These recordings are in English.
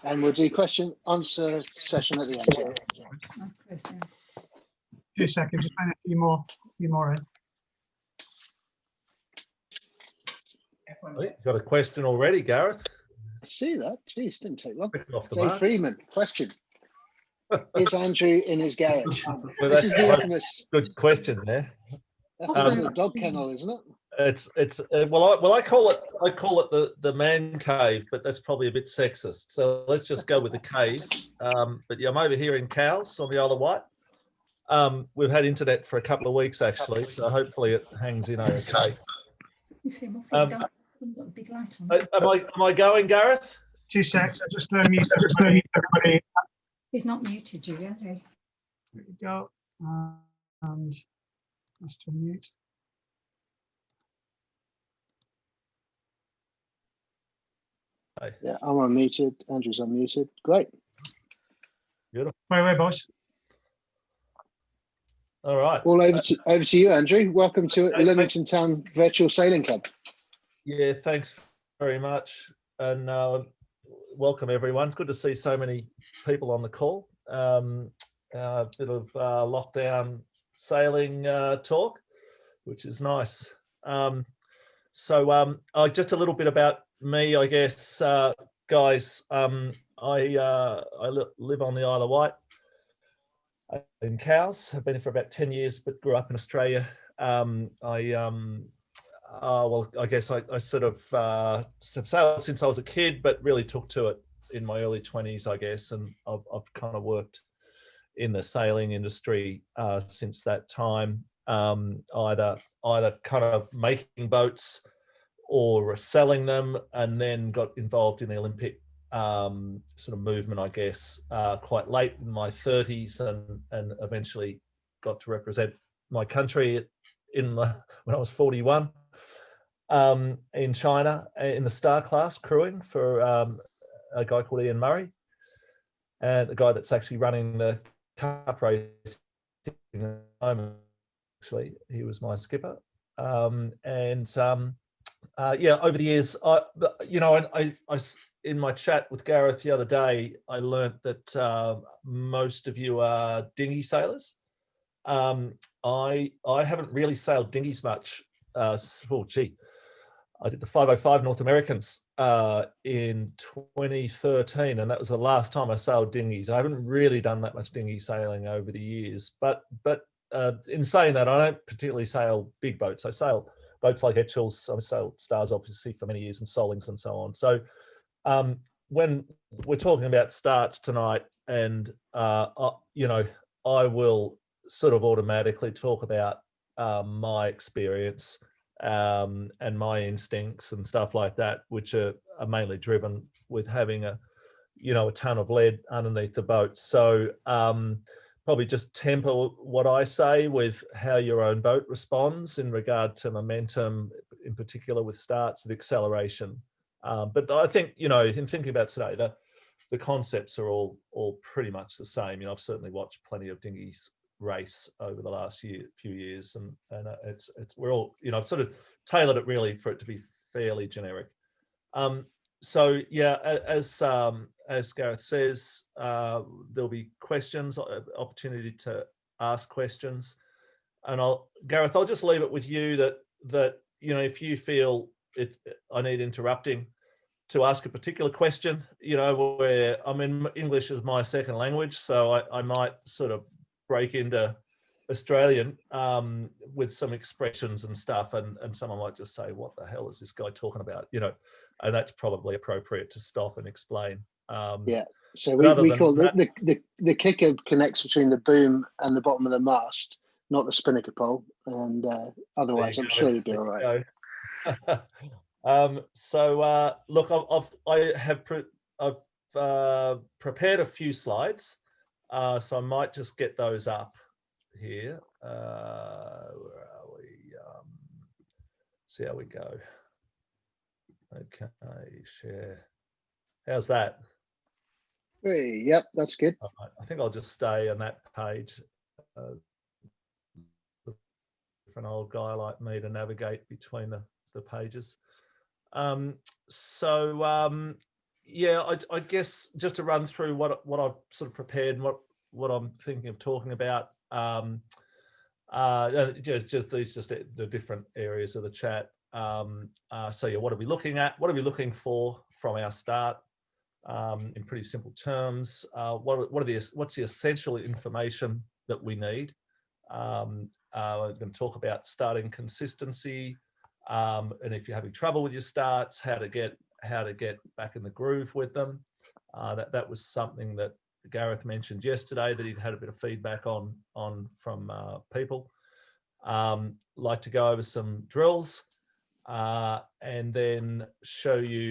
And we'll do question answer session at the end. Yeah. 2 seconds, just find a few more in. You've got a question already, Gareth. I see that. Geez, didn't take long. Off the Dave mark. Freeman, question. Is Andrew in his garage? Well, This that's is the a infamous. good question there. That's the dog kennel, isn't it? It's I call it the man cave, but that's probably a bit sexist. So let's just go with the cave. But yeah, I'm over here in Cowes on the Isle of Wight. We've had internet for a couple of weeks actually, so hopefully it hangs in okay. Am I going, Gareth? 2 seconds, just mute everybody. He's not muted you, has he? There we go. And that's to mute. Yeah, I'm unmuted. Andrew's unmuted. Great. Beautiful. By the way, boss. All right. All over to you, Andrew. Welcome to Leamington Town Virtual Sailing Club. Yeah, thanks very much, and welcome everyone. It's good to see so many people on the call. A bit of lockdown sailing talk, which is nice. So just a little bit about me, I guess, guys. I live on the Isle of Wight in Cowes. I've been here for about 10 years, but grew up in Australia. Well, I guess I sort of have sailed since I was a kid, but really took to it in my early 20s, I guess. And I've kind of worked in the sailing industry since that time, either kind of making boats or selling them, and then got involved in the Olympic sort of movement, I guess, quite late in my 30s, and eventually got to represent my country when I was 41 in China in the star class crewing for a guy called Ian Murray, and the guy that's actually running the cup race at the moment. Actually, he was my skipper. Yeah, over the years, I in my chat with Gareth the other day, I learnt that most of you are dinghy sailors. I haven't really sailed dinghies much. I did the 505 North Americans in 2013, and that was the last time I sailed dinghies. I haven't really done that much dinghy sailing over the years, but in saying that, I don't particularly sail big boats. I sail boats like Etchells. I sailed Stars, obviously, for many years, and Solings and so on. So when we're talking about starts tonight, and I will sort of automatically talk about my experience and my instincts and stuff like that, which are mainly driven with having a ton of lead underneath the boat. So probably just temper what I say with how your own boat responds in regard to momentum, in particular with starts and acceleration. But I think, in thinking about today, the concepts are all pretty much the same. I've certainly watched plenty of dinghies race over the last few years, and we're all, I've sort of tailored it really for it to be fairly generic. So yeah, as Gareth says, there'll be questions, opportunity to ask questions, and Gareth, I'll just leave it with you that if you feel I need interrupting to ask a particular question, where English is my second language, so I might sort of break into Australian with some expressions and stuff, and someone might just say, what the hell is this guy talking about, and that's probably appropriate to stop and explain. Yeah, so we call the kicker connects between the boom and the bottom of the mast, not the spinnaker pole, and otherwise I'm sure you'll be all right. So look, I've prepared a few slides, so I might just get those up here. Where are we? See how we go. Okay, share. How's that? Hey, yep, that's good. I think I'll just stay on that page. For an old guy like me to navigate between the pages. So Yeah, I guess just to run through what I've sort of prepared and what I'm thinking of talking about. Just the different areas of the chat. So yeah, what are we looking at? What are we looking for from our start? In pretty simple terms, what's the essential information that we need? I'm going to talk about starting consistency, and if you're having trouble with your starts, how to get back in the groove with them. That was something that Gareth mentioned yesterday that he'd had a bit of feedback on from people. Like to go over some drills. And then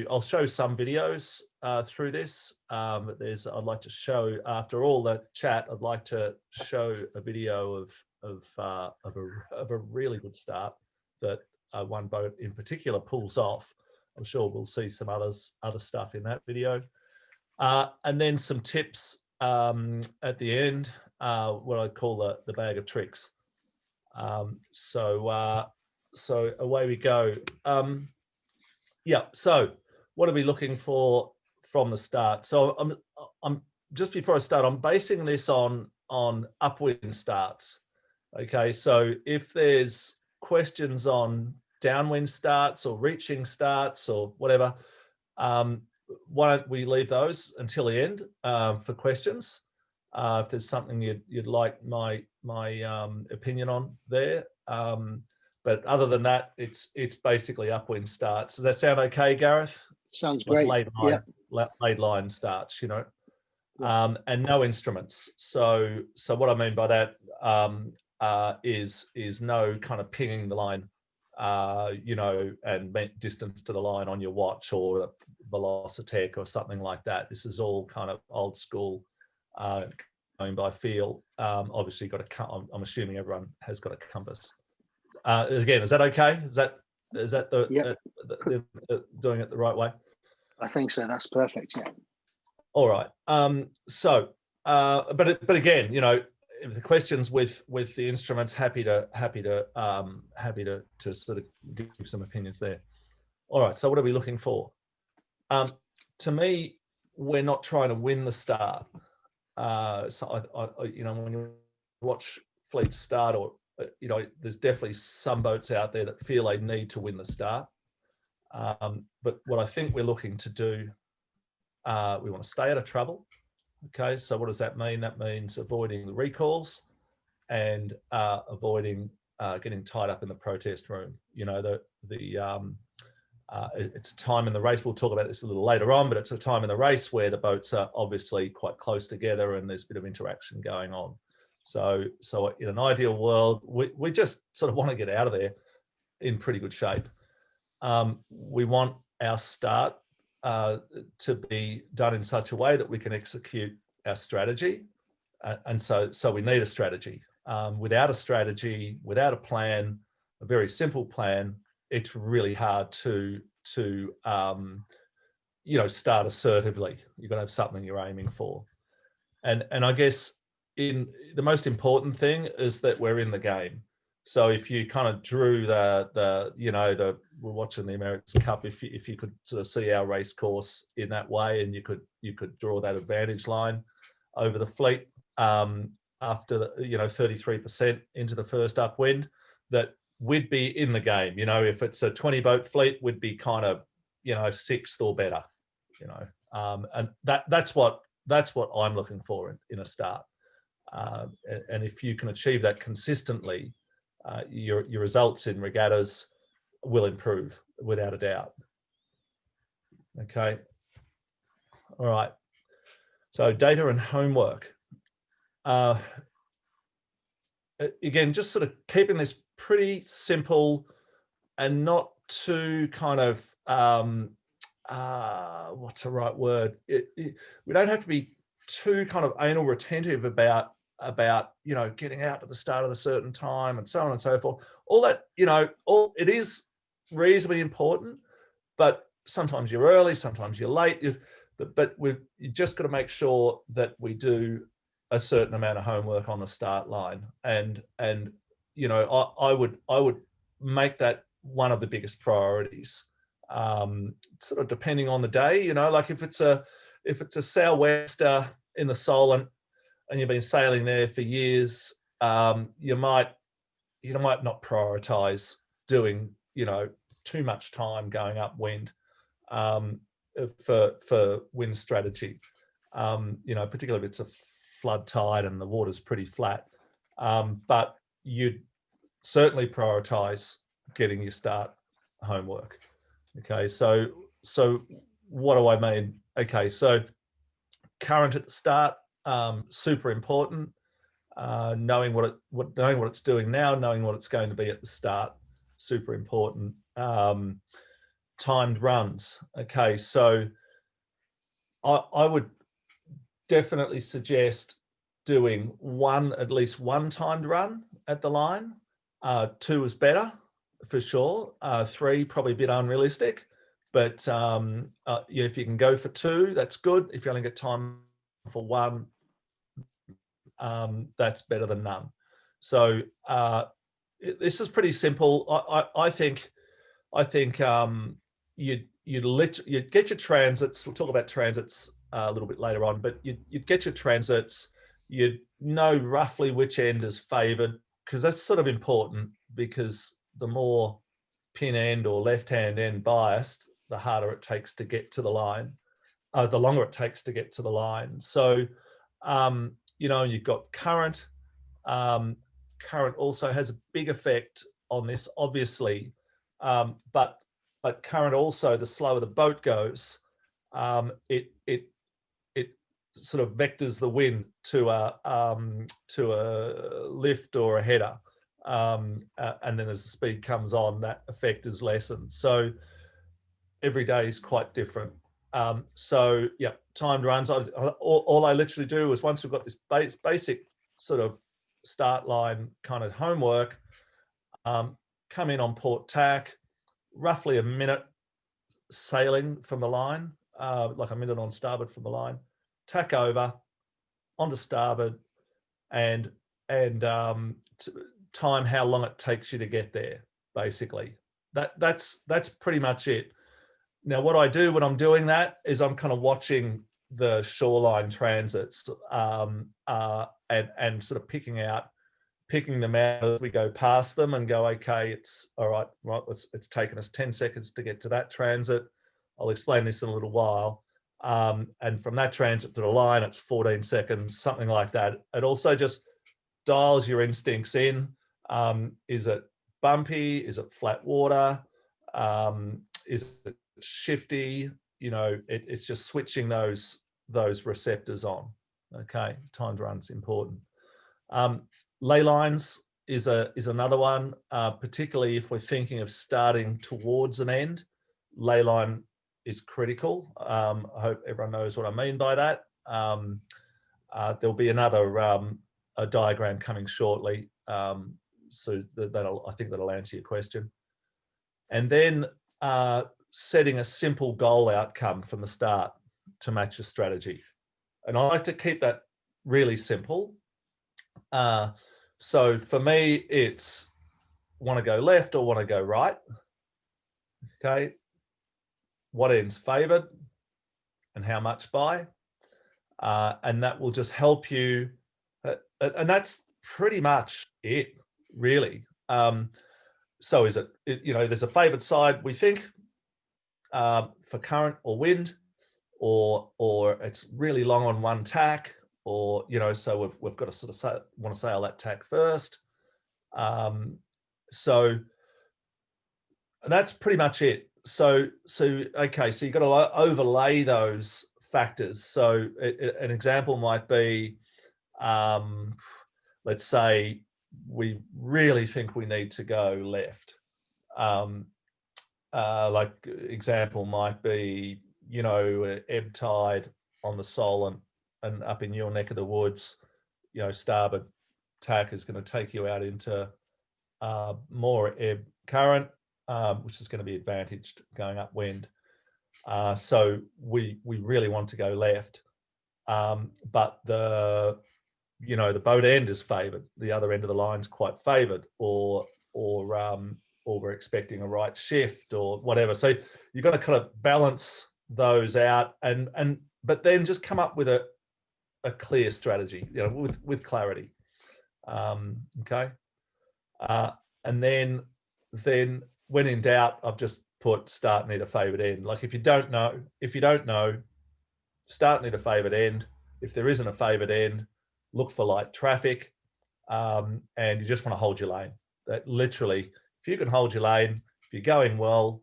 I'll show some videos through this. I'd like to show, after all the chat, I'd like to show a video of a really good start that one boat in particular pulls off. I'm sure we'll see some other stuff in that video. And then some tips at the end, what I call the bag of tricks. So away we go. Yeah. So what are we looking for from the start? So I'm just before I start, I'm basing this on upwind starts. Okay. So if there's questions on downwind starts or reaching starts or whatever, why don't we leave those until the end for questions? If there's something you'd like my opinion on there. But other than that, it's basically upwind starts. Does that sound okay, Gareth? Sounds great. Laid line starts, you know, and no instruments. So what I mean by that is no kind of pinging the line, you know, and distance to the line on your watch or a Velocitech or something like that. This is all kind of old school, going by feel. Obviously, I'm assuming everyone has got a compass. Again, is that okay? Is that doing it the right way? I think so. That's perfect. Yeah. All right. But again, you know, if the questions with the instruments, happy to sort of give some opinions there. All right. So what are we looking for? To me, we're not trying to win the start. So I you know, when you watch fleets start, or you know, there's definitely some boats out there that feel they need to win the start. But what I think we're looking to do, we want to stay out of trouble. Okay, so what does that mean? That means avoiding the recalls and avoiding getting tied up in the protest room. You know, it's a time in the race, we'll talk about this a little later on, but it's a time in the race where the boats are obviously quite close together and there's a bit of interaction going on. So in an ideal world, we just sort of want to get out of there in pretty good shape. We want our start to be done in such a way that we can execute our strategy. And so we need a strategy. Without a strategy, without a plan, a very simple plan, it's really hard to you know, start assertively. You've got to have something you're aiming for. And I guess the most important thing is that we're in the game. So if you kind of drew we're watching the America's Cup, if you could sort of see our race course in that way, and you could draw that advantage line over the fleet after the 33% into the first upwind, that we'd be in the game. You know, if it's a 20 boat fleet, we'd be kind of, you know, 6th or better, you know, and that's what I'm looking for in a start. And if you can achieve that consistently, your results in regattas will improve without a doubt. Okay. All right. So data and homework. Again, just sort of keeping this pretty simple and not too kind of, what's the right word? We don't have to be too kind of anal retentive about, you know, getting out at the start of a certain time and so on and so forth. All that, you know, it is reasonably important, but sometimes you're early, sometimes you're late, but you just got to make sure that we do a certain amount of homework on the start line. And you know, I would make that one of the biggest priorities sort of depending on the day, like if it's a sou'wester in the Solent and you've been sailing there for years, you might not prioritize doing, too much time going upwind for wind strategy. Particularly if it's a flood tide and the water's pretty flat. But you'd certainly prioritize getting your start homework. Okay, so what do I mean? Okay, so current at the start, super important. Knowing what it's doing now, knowing what it's going to be at the start, super important. Timed runs. Okay, so I would definitely suggest doing at least one timed run at the line. 2 is better for sure. 3 probably a bit unrealistic, but if you can go for 2, that's good. If you only get time for 1, that's better than none. So this is pretty simple. I think you'd get your transits. We'll talk about transits a little bit later on, but you'd get your transits. You'd know roughly which end is favoured, because that's sort of important, because the more pin end or left-hand end biased, the harder it takes to get to the line, the longer it takes to get to the line. So, you've got current. Current also has a big effect on this, obviously, but current also, the slower the boat goes, it sort of vectors the wind to a lift or a header, and then as the speed comes on, that effect is lessened. So every day is quite different. So yeah, timed runs. All I literally do is, once we've got this basic sort of start line kind of homework, come in on port tack, roughly a minute sailing from the line, like a minute on starboard from the line, tack over onto starboard, and time how long it takes you to get there. Basically, that's pretty much it. Now, what I do when I'm doing that is I'm kind of watching the shoreline transits, and sort of picking them out as we go past them, and go, okay, it's all right. It's taken us 10 seconds to get to that transit. I'll explain this in a little while. And from that transit to the line, it's 14 seconds, something like that. It also just dials your instincts in. Is it bumpy? Is it flat water? Is it shifty? It's just switching those receptors on. Okay, timed run's important. Ley lines is another one, particularly if we're thinking of starting towards an end. Ley line is critical. I hope everyone knows what I mean by that. There'll be another a diagram coming shortly, so I think that'll answer your question. And then setting a simple goal outcome from the start to match your strategy. And I like to keep that really simple. So for me, it's want to go left or want to go right. Okay. What end's favoured and how much by. And that will just help you. And that's pretty much it, really. So is it, there's a favoured side, we think, for current or wind, or it's really long on one tack, or, so we've got to sort of want to sail that tack first. So that's pretty much it. So okay, so you've got to overlay those factors. So an example might be, let's say we really think we need to go left. Like example might be, ebb tide on the Solent, and up in your neck of the woods, starboard tack is going to take you out into more ebb current, which is going to be advantaged going upwind. So we really want to go left, but the boat end is favoured. The other end of the line is quite favoured, or we're expecting a right shift or whatever. So you've got to kind of balance those out but then just come up with a clear strategy, you know, with clarity. Okay. And then when in doubt, I've just put start near the favored end. Like if you don't know, start near the favored end. If there isn't a favored end, look for light traffic, and you just want to hold your lane. That literally, if you can hold your lane, if you're going well,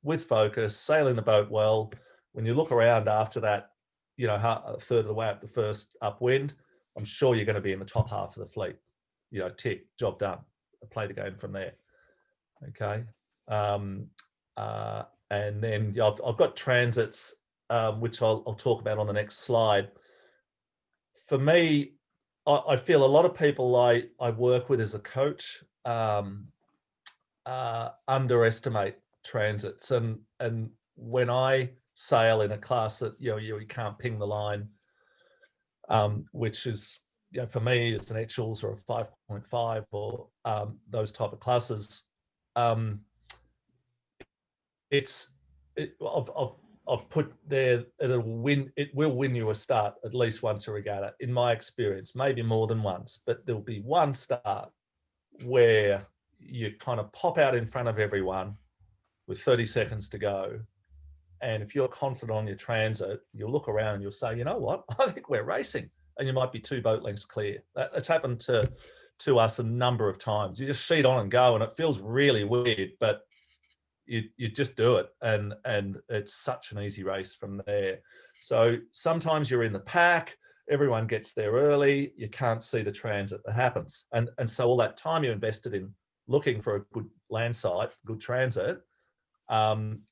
with focus, sailing the boat well, when you look around after that, you know, a third of the way up the first upwind, I'm sure you're going to be in the top half of the fleet. You know, tick, job done. Play the game from there. Okay. And then I've got transits, which I'll talk about on the next slide. For me, I feel a lot of people I work with as a coach underestimate transits, and when I sail in a class that you can't ping the line, which is, you know, for me it's an actuals or a 5.5 or those type of classes. I've put there, it will win you a start at least once a regatta, in my experience, maybe more than once, but there'll be one start where you kind of pop out in front of everyone with 30 seconds to go. And if you're confident on your transit, you'll look around and you'll say, you know what, I think we're racing. And you might be 2 boat lengths clear. That's happened to us a number of times. You just sheet on and go, and it feels really weird, but you just do it, and it's such an easy race from there. So sometimes you're in the pack, everyone gets there early, you can't see the transit that happens, and so all that time you invested in looking for a good land site, good transit,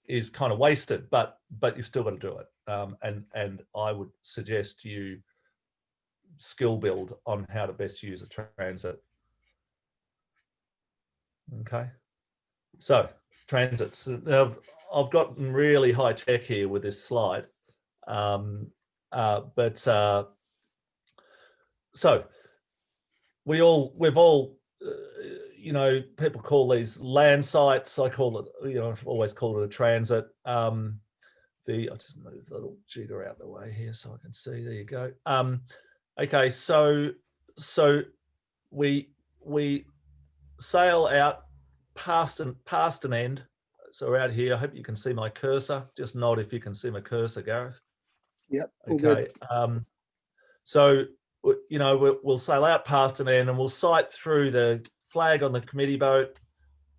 is kind of wasted, but you've still got to do it. And I would suggest you skill build on how to best use a transit. Okay, so transits. I've gotten really high tech here with this slide, so we've all you know, people call these land sites. I call it, you know, I've always called it a transit. I'll just move the little jigger out the way here so I can see. There you go. Okay, so we sail out past an end. So we're out here. I hope you can see my cursor. Just nod if you can see my cursor, Gareth. Yep. Okay. So you know, we'll sail out past an end and we'll sight through the flag on the committee boat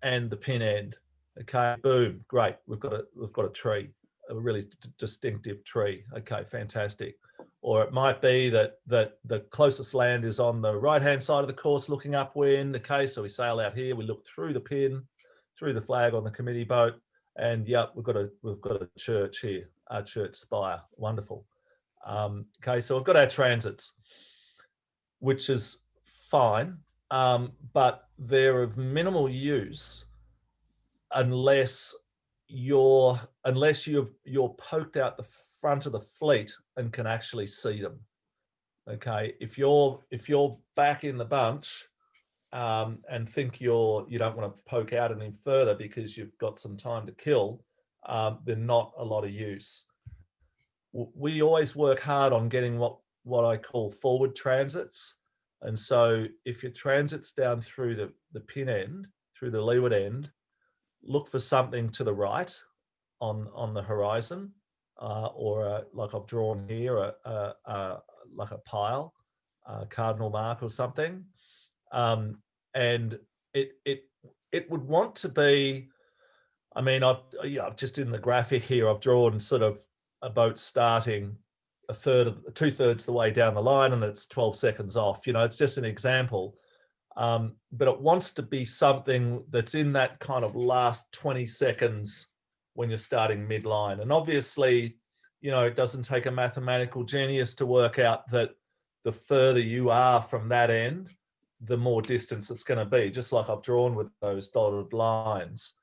and the pin end. Okay, boom, great. We've got a tree, a really distinctive tree. Okay, fantastic. Or it might be that the closest land is on the right-hand side of the course looking upwind. Okay, so we sail out here, we look through the pin, through the flag on the committee boat, and yep, we've got a church here, our church spire. Wonderful. Okay, so we've got our transits, which is fine, but they're of minimal use unless you're poked out the front of the fleet and can actually see them. Okay, if you're back in the bunch and think you don't want to poke out any further because you've got some time to kill, they're not a lot of use. We always work hard on getting what I call forward transits. And so if your transit's down through the pin end, through the leeward end, look for something to the right on the horizon, or like I've drawn here, like a pile, cardinal mark or something. And it would want to be, I mean, I've just in the graphic here, I've drawn sort of a boat starting two-thirds the way down the line, and it's 12 seconds off. You know, it's just an example. But it wants to be something that's in that kind of last 20 seconds when you're starting midline. And obviously, you know, it doesn't take a mathematical genius to work out that the further you are from that end, the more distance it's going to be, just like I've drawn with those dotted lines.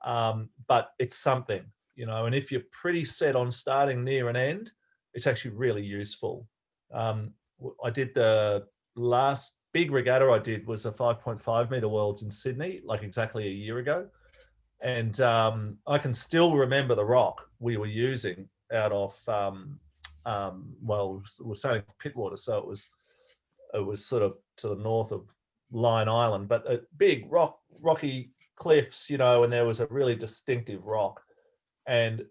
But it's something, you know, and if you're pretty set on starting near an end, it's actually really useful. I did the last big regatta I did was a 5.5 meter worlds in Sydney, like exactly a year ago. And I can still remember the rock we were using out of, well, we're sailing Pittwater, so it was sort of to the north of Line Island, but a big rocky cliffs, you know, and there was a really distinctive rock. And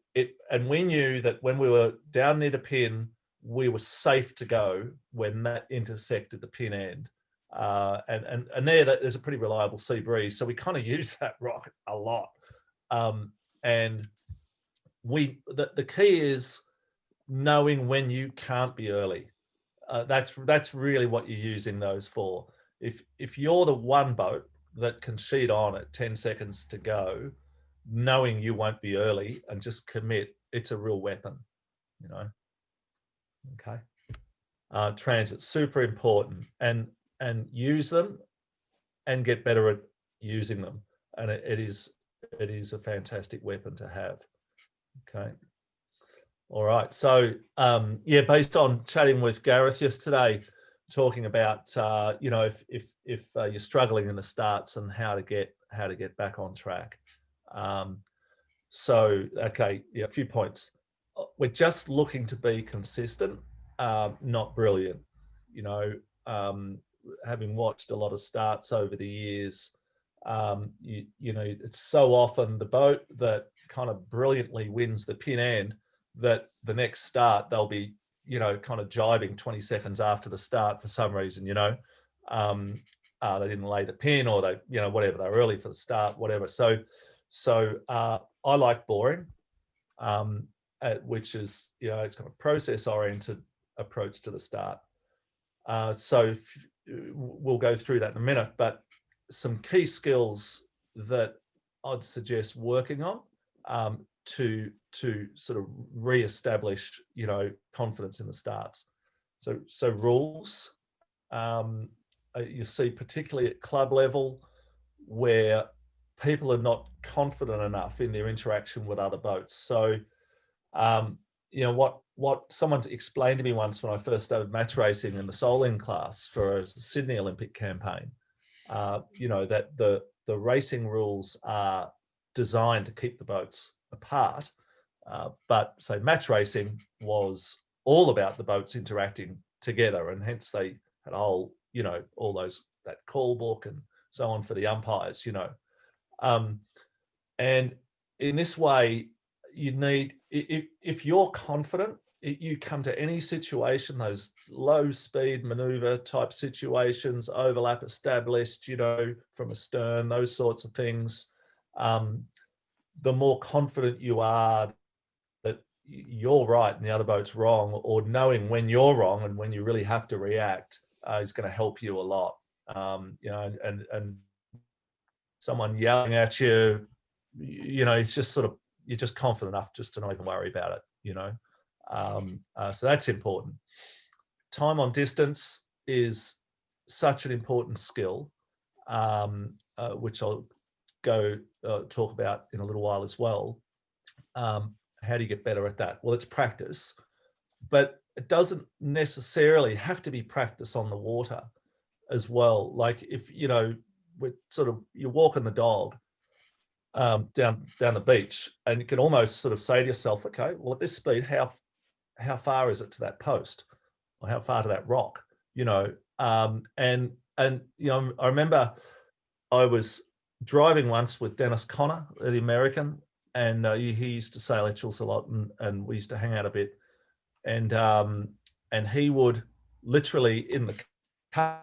we knew that when we were down near the pin, we were safe to go when that intersected the pin end. And there's a pretty reliable sea breeze, so we kind of use that rock a lot. And the key is knowing when you can't be early. That's really what you're using those for. If you're the one boat that can sheet on at 10 seconds to go, knowing you won't be early and just commit, it's a real weapon, you know. Okay. Transit, super important, and use them and get better at using them. And it is a fantastic weapon to have. Okay. All right. So yeah, based on chatting with Gareth yesterday, talking about you know, if you're struggling in the starts and how to get back on track. So okay, yeah, a few points. We're just looking to be consistent, not brilliant. You know, having watched a lot of starts over the years, you know, it's so often the boat that kind of brilliantly wins the pin end that the next start they'll be, you know, kind of jibing 20 seconds after the start for some reason, you know. They didn't lay the pin, or they, you know, whatever, they're early for the start, whatever. So I like boring, which is, you know, it's kind of process oriented approach to the start. So we'll go through that in a minute, but some key skills that I'd suggest working on to sort of re-establish, you know, confidence in the starts. So rules, you see particularly at club level where people are not confident enough in their interaction with other boats. So you know, what someone explained to me once when I first started match racing in the Solin class for a Sydney Olympic campaign, you know, that the racing rules are designed to keep the boats apart, but say match racing was all about the boats interacting together, and hence they had a whole, you know, all those, that call book and so on for the umpires, you know. And in this way, you need, if you're confident, you come to any situation, those low speed maneuver type situations, overlap established, you know, from astern, those sorts of things, the more confident you are that you're right and the other boat's wrong, or knowing when you're wrong and when you really have to react, is going to help you a lot. You know, and someone yelling at you, you know, it's just sort of, you're just confident enough just to not even worry about it, you know. So that's important. Time on distance is such an important skill, which I'll go talk about in a little while as well. How do you get better at that? Well, it's practice, but it doesn't necessarily have to be practice on the water as well. Like if, you know, with sort of, you're walking the dog down the beach, and you can almost sort of say to yourself, okay, well, at this speed, how far is it to that post, or how far to that rock, you know? And you know, I remember I was driving once with Dennis Connor, the American, and he used to sail Etchells a lot, and we used to hang out a bit, and he would literally in the car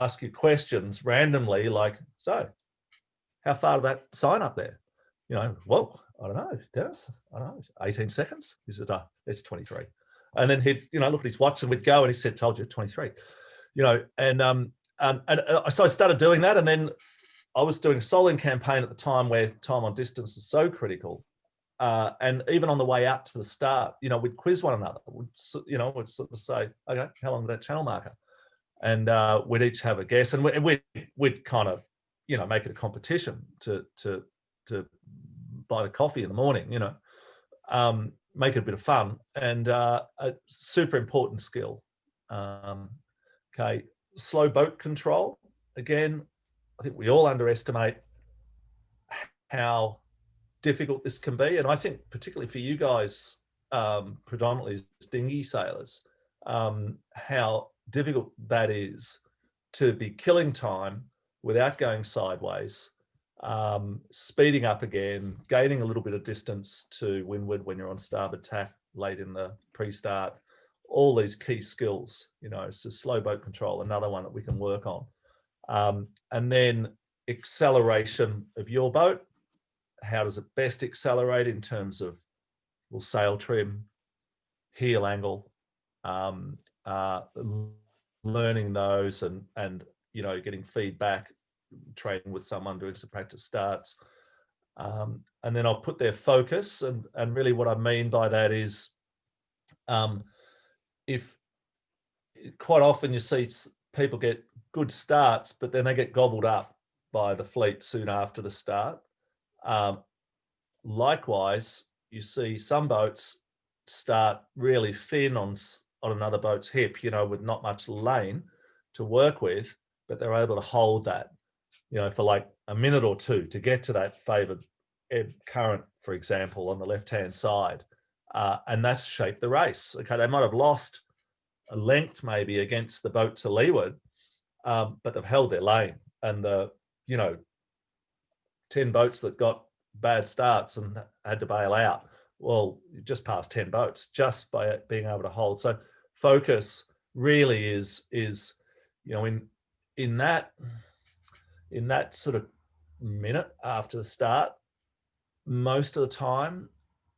ask you questions randomly, like, so how far to that sign up there? You know, well, I don't know, Dennis, I don't know, 18 seconds. He said, it's 23. And then he'd, you know, look at his watch and we'd go, and he said, told you 23, you know. And so I started doing that. And then I was doing a Solin campaign at the time where time on distance is so critical. And even on the way out to the start, you know, we'd quiz one another. We'd sort of say, okay, how long was that channel marker? And we'd each have a guess, and we'd kind of, you know, make it a competition to buy the coffee in the morning, you know, make it a bit of fun, and a super important skill. Okay, slow boat control. Again, I think we all underestimate how difficult this can be. And I think particularly for you guys, predominantly as dinghy sailors, how difficult that is to be killing time without going sideways, speeding up again, gaining a little bit of distance to windward when you're on starboard tack late in the pre-start, all these key skills, you know, so slow boat control, another one that we can work on. And then acceleration of your boat. How does it best accelerate in terms of, well, sail trim, heel angle, learning those and you know, getting feedback, training with someone, doing some practice starts. And then I'll put their focus, and really what I mean by that is, if quite often you see people get good starts, but then they get gobbled up by the fleet soon after the start. Likewise, you see some boats start really thin on another boat's hip, you know, with not much lane to work with, but they're able to hold that, you know, for like a minute or two to get to that favoured ebb current, for example, on the left-hand side. And that's shaped the race. Okay, they might have lost a length maybe against the boat to leeward, but they've held their lane. And the, you know, 10 boats that got bad starts and had to bail out, well, you just passed 10 boats just by being able to hold. So focus really is you know, in that sort of minute after the start, most of the time,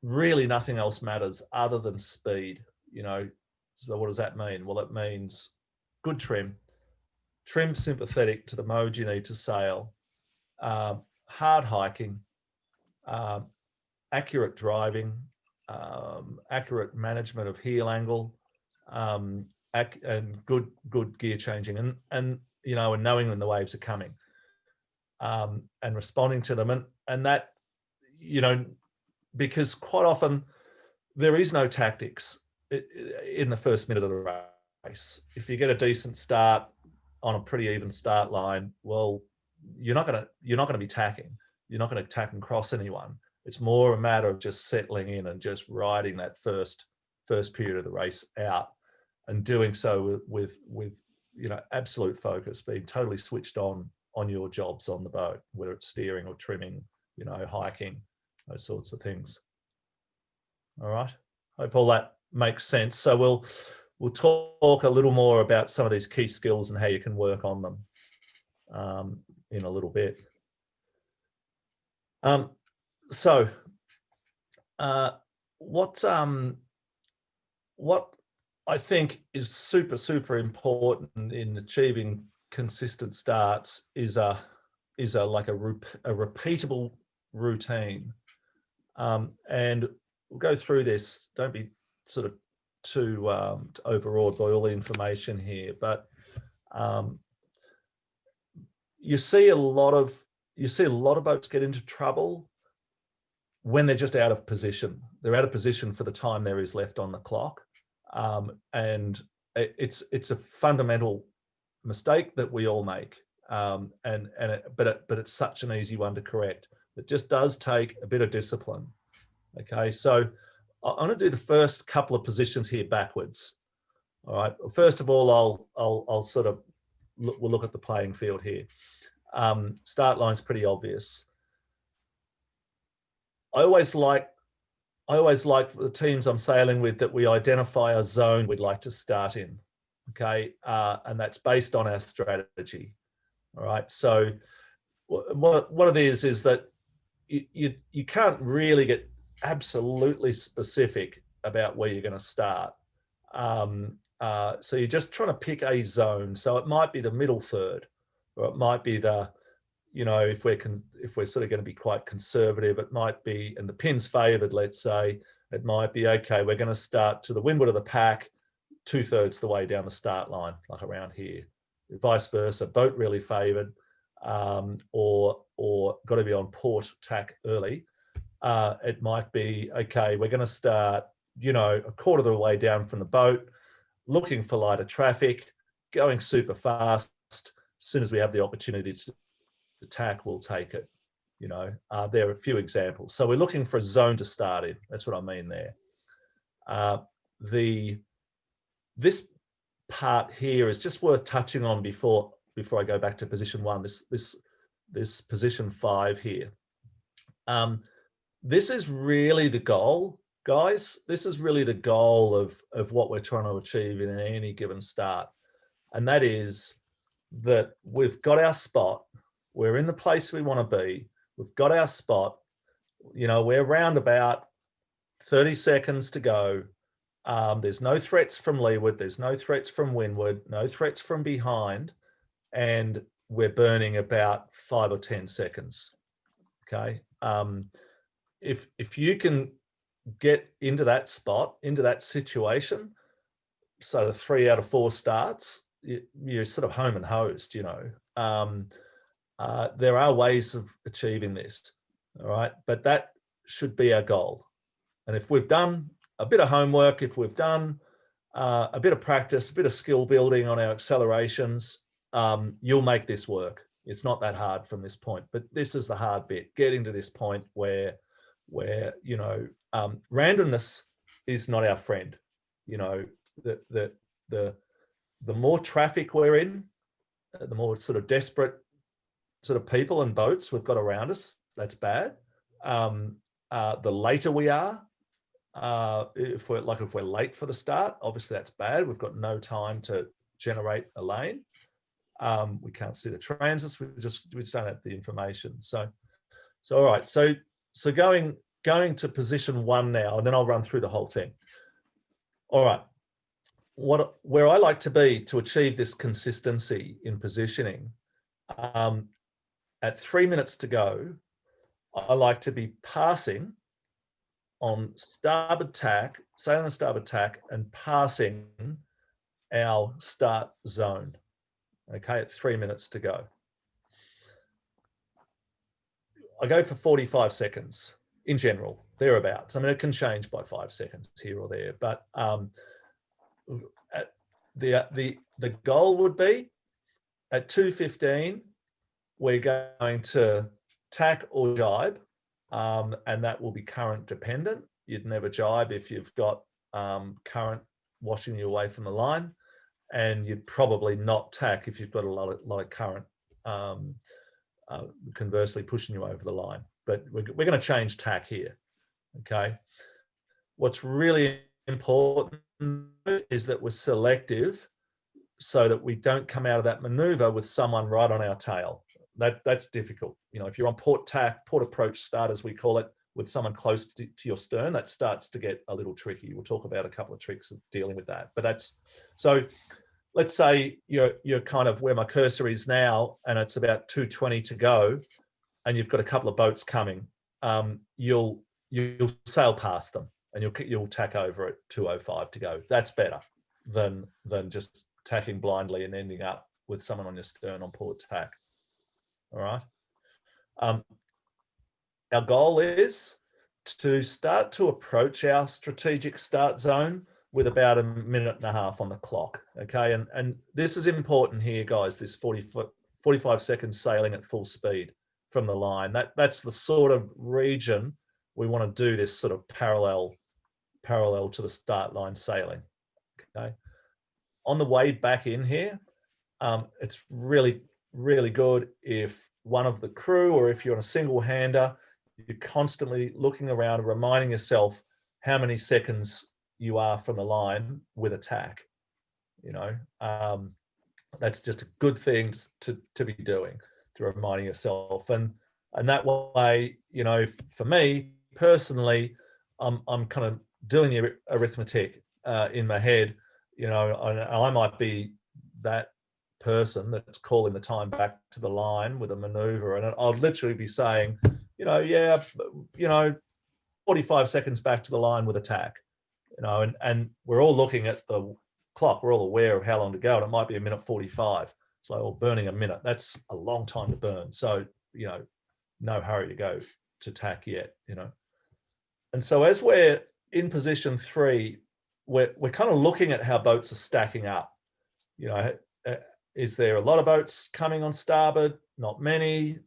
really nothing else matters other than speed, you know. So what does that mean? Well, it means good trim sympathetic to the mode you need to sail, hard hiking, accurate driving, accurate management of heel angle, and good gear changing, and you know, and knowing when the waves are coming, and responding to them, and that, you know, because quite often there is no tactics in the first minute of the race. If you get a decent start on a pretty even start line, well, you're not going to be tacking. You're not going to tack and cross anyone. It's more a matter of just settling in and just riding that first period of the race out, and doing so with you know, absolute focus, being totally switched on your jobs on the boat, whether it's steering or trimming, you know, hiking, those sorts of things. All right, hope all that makes sense. So we'll talk a little more about some of these key skills and how you can work on them in a little bit. So what I think is super important in achieving consistent starts is a repeatable routine. And we'll go through this. Don't be sort of too overawed by all the information here, but you see a lot of boats get into trouble when they're just out of position. They're out of position for the time there is left on the clock, and it's a fundamental mistake that we all make, but it's such an easy one to correct. It just does take a bit of discipline. Okay, so I'm going to do the first couple of positions here backwards. All right. First of all, I'll sort of we'll look at the playing field here. Start line's pretty obvious. I always like the teams I'm sailing with that we identify a zone we'd like to start in. Okay, and that's based on our strategy. All right. So what it is that you can't really get absolutely specific about where you're going to start. So you're just trying to pick a zone. So it might be the middle third, or it might be the, you know, if we're sort of going to be quite conservative, it might be, and the pin's favoured, let's say, it might be, okay, we're going to start to the windward of the pack, 2/3 the way down the start line, like around here. Vice versa, boat really favoured, or got to be on port tack early. It might be, okay, we're going to start, you know, a quarter of the way down from the boat, looking for lighter traffic, going super fast. As soon as we have the opportunity to tack, we'll take it. You know, there are a few examples. So we're looking for a zone to start in. That's what I mean there. This part here is just worth touching on before I go back to position 1. This position 5 here. This is really the goal, guys. This is really the goal of what we're trying to achieve in any given start, and that is that we've got our spot. We're in the place we want to be. We've got our spot. You know, we're around about 30 seconds to go. There's no threats from leeward. There's no threats from windward. No threats from behind. And we're burning about 5 or 10 seconds. Okay. If you can get into that spot, into that situation, so the 3 out of 4 starts, you're sort of home and hosed, you know. There are ways of achieving this, all right? But that should be our goal. And if we've done a bit of homework, if we've done a bit of practice, a bit of skill building on our accelerations, you'll make this work. It's not that hard from this point, but this is the hard bit, getting to this point where you know, randomness is not our friend. You know, the more traffic we're in, the more sort of desperate sort of people and boats we've got around us, that's bad. The later we are, if we're late for the start, obviously that's bad. We've got no time to generate a lane. We can't see the transits. We just don't have the information. So all right. So going to position 1 now, and then I'll run through the whole thing. All right. Where I like to be to achieve this consistency in positioning, at 3 minutes to go, I like to be passing on starboard tack, sailing on starboard tack, and passing our start zone. Okay, at 3 minutes to go. I go for 45 seconds in general, thereabouts. I mean, it can change by 5 seconds here or there, but the goal would be at 2:15, we're going to tack or jibe, and that will be current dependent. You'd never jibe if you've got current washing you away from the line, and you'd probably not tack if you've got a lot of current conversely pushing you over the line. But we're going to change tack here. Okay. What's really important is that we're selective so that we don't come out of that maneuver with someone right on our tail. That's difficult. You know, if you're on port tack, port approach start, as we call it, with someone close to your stern, that starts to get a little tricky. We'll talk about a couple of tricks of dealing with that. But that's, so let's say you're kind of where my cursor is now, and it's about 2:20 to go, and you've got a couple of boats coming. You'll sail past them, and you'll tack over at 2:05 to go. That's better than just tacking blindly and ending up with someone on your stern on port tack. All right. Our goal is to start to approach our strategic start zone with about 1.5 minutes on the clock. Okay, and this is important here, guys. This 45 seconds sailing at full speed from the line. That's the sort of region we want to do this sort of parallel to the start line sailing. Okay. On the way back in here, it's really, really good if one of the crew, or if you're on a single hander, you're constantly looking around and reminding yourself how many seconds you are from the line with a tack. You know, that's just a good thing to be doing, to reminding yourself. And that way, you know, for me personally, I'm kind of doing the arithmetic in my head. You know, I might be that person that's calling the time back to the line with a maneuver, and I'll literally be saying, you know, yeah, you know, 45 seconds back to the line with a tack, you know, and we're all looking at the clock. We're all aware of how long to go, and it might be 1:45. So we're burning a minute. That's a long time to burn. So, you know, no hurry to go to tack yet, you know. And so as we're in position 3, we're kind of looking at how boats are stacking up. You know, is there a lot of boats coming on starboard? Not many.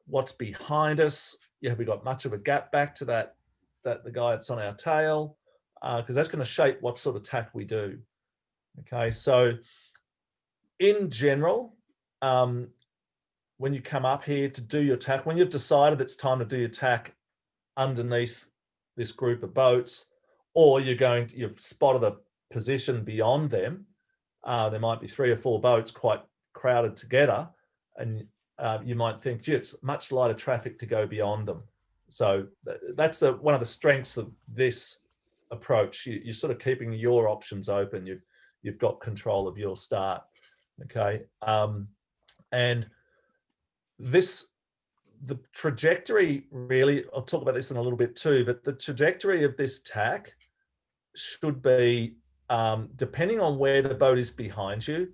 what's behind us. Have we got much of a gap back to the guy that's on our tail? Because that's going to shape what sort of tack we do. Okay, so in general, when you come up here to do your tack, when you've decided it's time to do your tack underneath this group of boats, or you've spotted a position beyond them, there might be 3 or 4 boats quite crowded together, and you might think, gee, it's much lighter traffic to go beyond them. So that's one of the strengths of this approach. You're sort of keeping your options open. You've got control of your start. Okay, and the trajectory really, I'll talk about this in a little bit too, but the trajectory of this tack should be, depending on where the boat is behind you,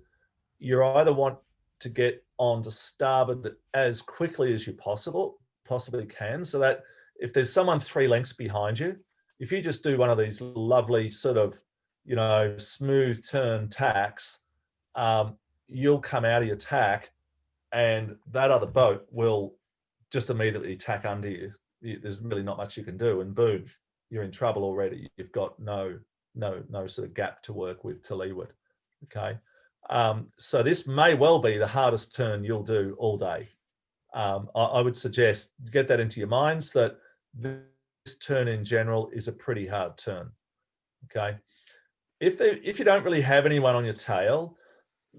you either want to get onto starboard as quickly as you possibly can, so that if there's someone 3 lengths behind you, if you just do one of these lovely sort of, smooth turn tacks, you'll come out of your tack and that other boat will just immediately tack under you. There's really not much you can do, and boom, you're in trouble already. You've got no sort of gap to work with to leeward. Okay, so this may well be the hardest turn you'll do all day. I would suggest get that into your minds, that this turn in general is a pretty hard turn. Okay, if you don't really have anyone on your tail,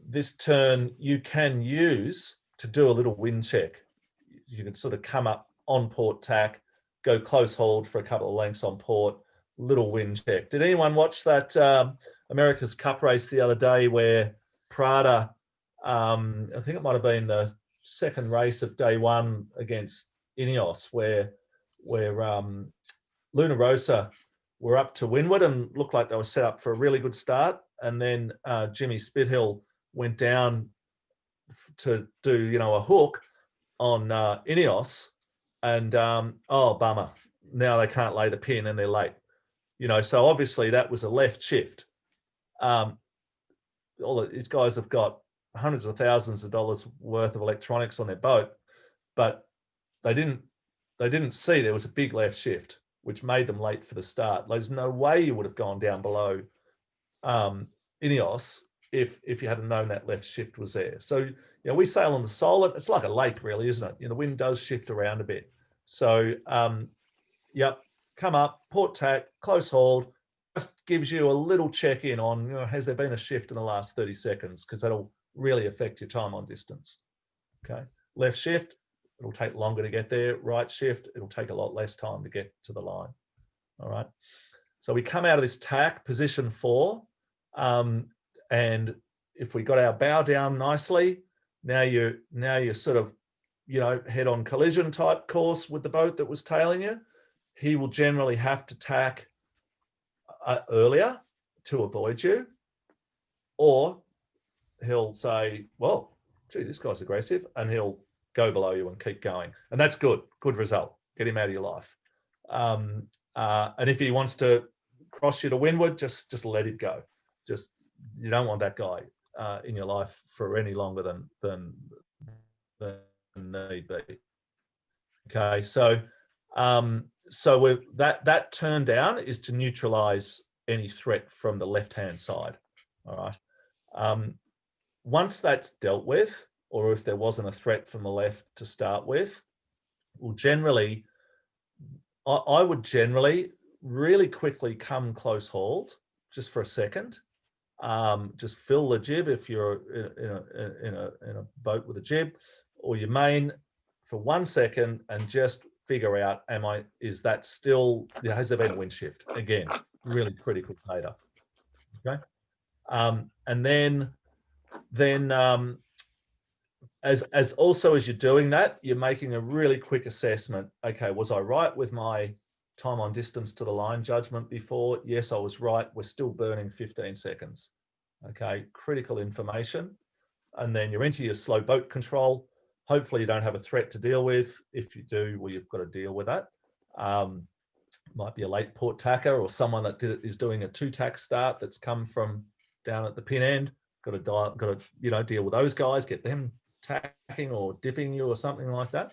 this turn you can use to do a little wind check. You can sort of come up on port tack, go close hauled for a couple of lengths on port, little wind check. Did anyone watch that America's Cup race the other day where Prada, I think it might have been the second race of day 1 against Ineos, where Luna Rosa were up to windward and looked like they were set up for a really good start, and then Jimmy Spithill went down to do a hook on Ineos, and oh bummer, now they can't lay the pin and they're late. So obviously that was a left shift. All these guys have got hundreds of thousands of dollars worth of electronics on their boat, but they didn't see there was a big left shift, which made them late for the start. There's no way you would have gone down below Ineos if you hadn't known that left shift was there. So we sail on the Solent. It's like a lake, really, isn't it? The wind does shift around a bit. So yep, come up, port tack, close hauled. Just gives you a little check in on, has there been a shift in the last 30 seconds? Because that'll really affect your time on distance. Okay, left shift, it'll take longer to get there. Right shift, it'll take a lot less time to get to the line. All right. So we come out of this tack, position 4, and if we got our bow down nicely, now you're sort of, head-on collision type course with the boat that was tailing you. He will generally have to tack earlier to avoid you, or he'll say, well, gee, this guy's aggressive, and he'll go below you and keep going. And that's good result. Get him out of your life. And if he wants to cross you to windward, just let it go. You don't want that guy in your life for any longer than need be. Okay, so that turn down is to neutralize any threat from the left-hand side. All right. Once that's dealt with, or if there wasn't a threat from the left to start with, I would generally really quickly come close hauled just for a second. Just fill the jib if you're in a boat with a jib, or your main for 1 second, and just figure out, has there been a wind shift? Again, really critical data. Okay, and then as you're doing that, you're making a really quick assessment. Okay, was I right with my time on distance to the line judgment before? Yes, I was right. We're still burning 15 seconds. Okay, critical information. And then you're into your slow boat control. Hopefully you don't have a threat to deal with. If you do, well, you've got to deal with that. Might be a late port tacker, or someone that is doing a 2-tack start that's come from down at the pin end. Got to deal with those guys, get them tacking or dipping you or something like that.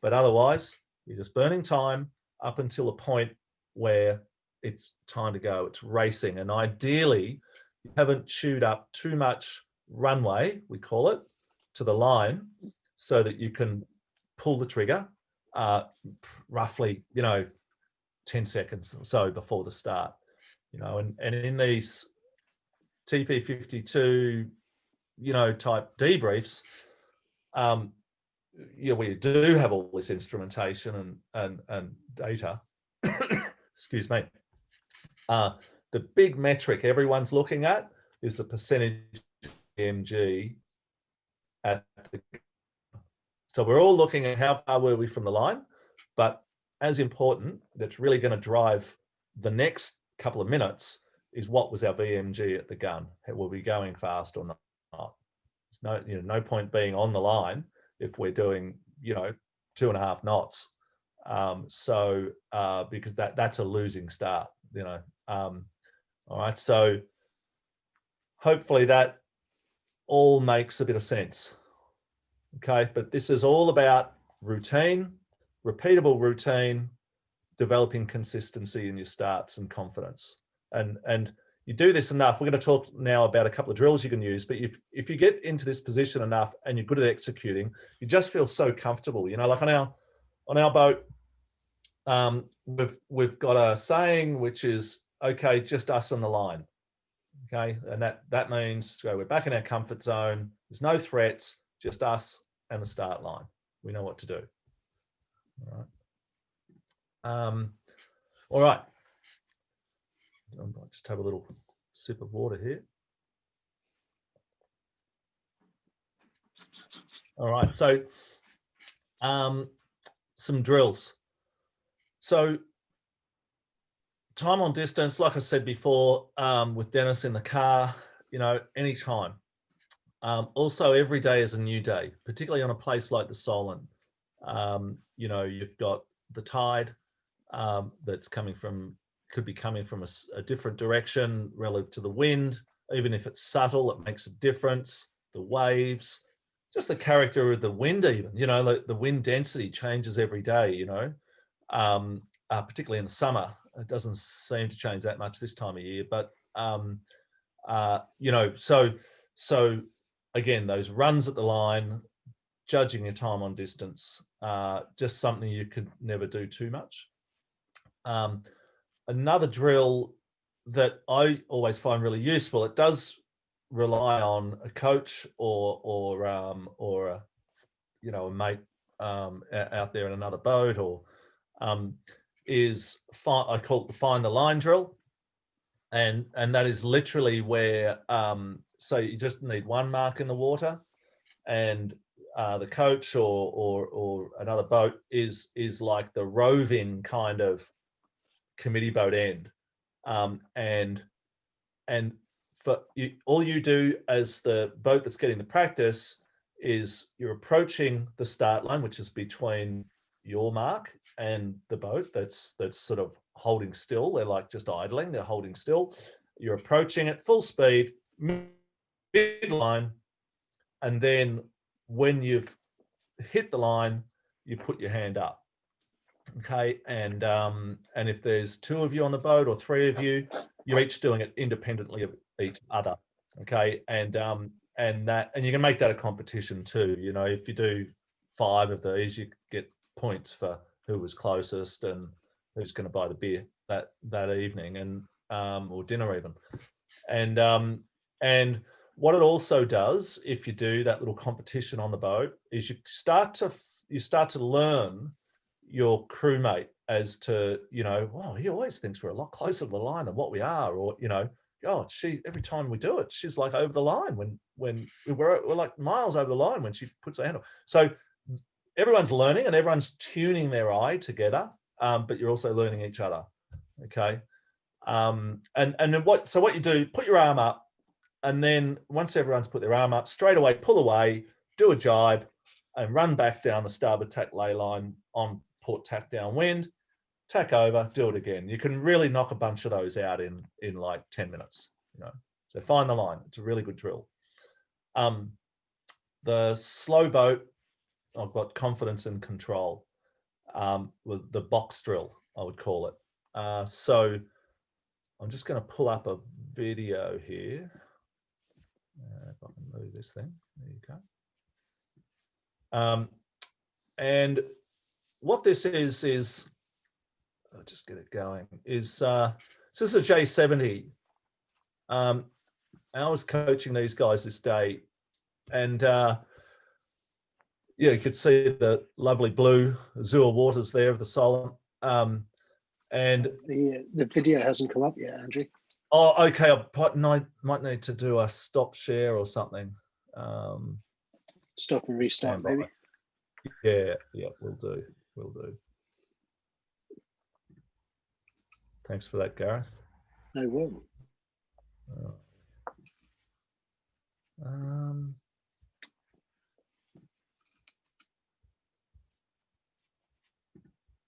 But otherwise, you're just burning time up until a point where it's time to go. It's racing. And ideally, you haven't chewed up too much runway, we call it, to the line so that you can pull the trigger roughly, 10 seconds or so before the start. And in these TP52, type debriefs, we do have all this instrumentation and data. Excuse me. The big metric everyone's looking at is the percentage VMG at the. So we're all looking at how far were we from the line, but as important, that's really going to drive the next couple of minutes is what was our VMG at the gun? Were we going fast or not? There's no point being on the line if we're doing 2.5 knots. Because that's a losing start. All right. So hopefully that all makes a bit of sense. Okay, but this is all about routine, repeatable routine, developing consistency in your starts and confidence. And you do this enough. We're going to talk now about a couple of drills you can use, but if you get into this position enough and you're good at executing, you just feel so comfortable. Like on our boat, we've got a saying which is, okay, just us and the line. Okay, and that means we're back in our comfort zone. There's no threats, just us and the start line. We know what to do. All right. All right. I'll just have a little sip of water here. All right. So, some drills. So, time on distance, like I said before, with Dennis in the car, anytime. Also, every day is a new day, particularly on a place like the Solent. You've got the tide that's could be coming from a different direction relative to the wind. Even if it's subtle, it makes a difference. The waves, just the character of the wind, even, the wind density changes every day, particularly in the summer. It doesn't seem to change that much this time of year, but, so again, those runs at the line, judging your time on distance, just something you could never do too much. Another drill that I always find really useful, it does rely on a coach or a mate out there in another boat, or I call it the find the line drill, and that is literally where so you just need one mark in the water, and the coach or another boat is like the roving kind of committee boat end, and for you, all you do as the boat that's getting the practice is you're approaching the start line, which is between your mark and the boat that's sort of holding still. They're like just idling, they're holding still. You're approaching at full speed, mid-line, and then when you've hit the line, you put your hand up. Okay, and if there's 2 of you on the boat or 3 of you, you're each doing it independently of each other. Okay, and you can make that a competition too. If you do 5 of these, you get points for who was closest and who's going to buy the beer that evening, and or dinner even. And what it also does, if you do that little competition on the boat, is you start to learn your crewmate as to, wow, he always thinks we're a lot closer to the line than what we are, or every time we do it, she's like over the line when we're like miles over the line when she puts her hand up. So everyone's learning and everyone's tuning their eye together, but you're also learning each other. Okay, and then what you do, put your arm up, and then once everyone's put their arm up, straight away pull away, do a jibe, and run back down the starboard tack lay line on port tack downwind, tack over, do it again. You can really knock a bunch of those out in like 10 minutes. So find the line. It's a really good drill. The slow boat, I've got confidence and control. with the box drill, I would call it. So I'm just going to pull up a video here. If I can move this thing, there you go. And what this is I'll just get it going, is this is a J70. I was coaching these guys this day, and yeah, you could see the lovely blue azure waters there of the Solent. And the video hasn't come up yet, Andrew. Oh, okay. I might need to do a stop share or something. Stop and restart, maybe. Yeah, we'll do. Thanks for that, Gareth. No problem.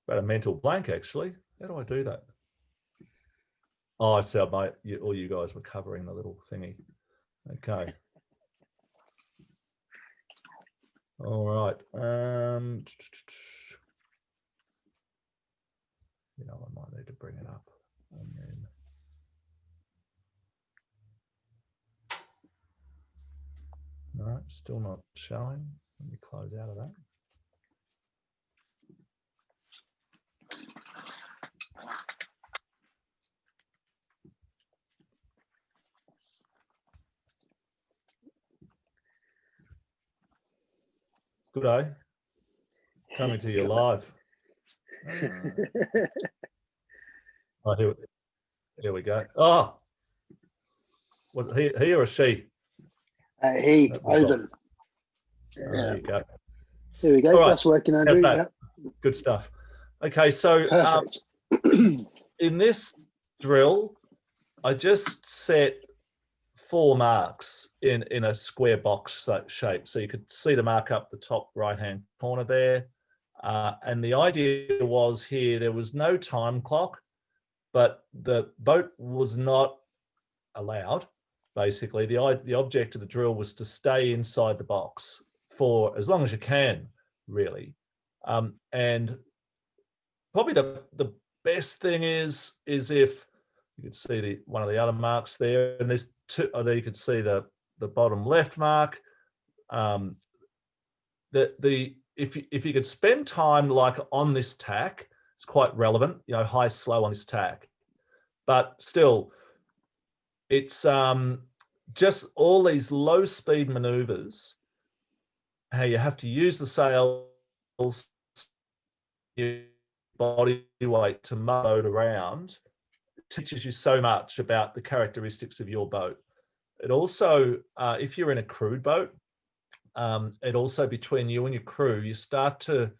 Got a mental blank, actually. How do I do that? Oh, I see. All you guys were covering the little thingy. Okay. All right. I might need to bring it up. And then... No, still not showing. Let me close out of that. Good, eh? Coming to you live. Oh, here we go. Oh, what, he or a she? He, Odin. There you go. There we go. Right. That's working, Andrew. Yeah. Good stuff. Okay, so in this drill, I just set 4 marks in a square box shape. So you could see the mark up the top right-hand corner there. And the idea was here, there was no time clock, but the boat was not allowed. Basically, the object of the drill was to stay inside the box for as long as you can, really. And probably the best thing is if you could see one of the other marks there, and there's 2. There you could see the bottom left mark. If you could spend time like on this tack, it's quite relevant. High slow on this tack, but still, it's just all these low speed maneuvers. How you have to use the sails, your body weight to move the boat around. It teaches you so much about the characteristics of your boat. It also, if you're in a crewed boat, it also, between you and your crew, you start to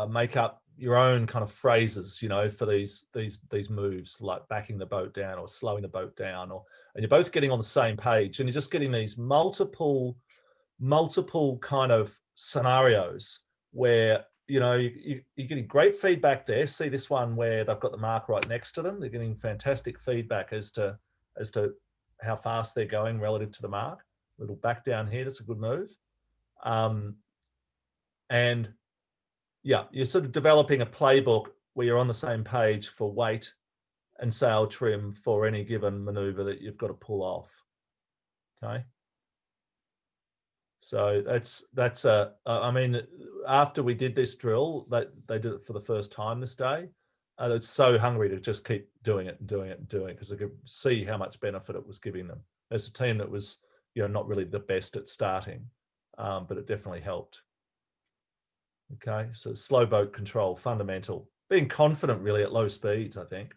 make up your own kind of phrases, for these moves, like backing the boat down or slowing the boat down, and you're both getting on the same page, and you're just getting these multiple kind of scenarios where you're getting great feedback there. See this one where they've got the mark right next to them. They're getting fantastic feedback as to how fast they're going relative to the mark. A little back down here, that's a good move. And yeah, you're sort of developing a playbook where you're on the same page for weight and sail trim for any given maneuver that you've got to pull off. Okay. So that's I mean, after we did this drill, they did it for the first time this day. They're so hungry to just keep doing it because they could see how much benefit it was giving them. As a team that was, not really the best at starting, but it definitely helped. Okay, so slow boat control, fundamental. Being confident really at low speeds, I think.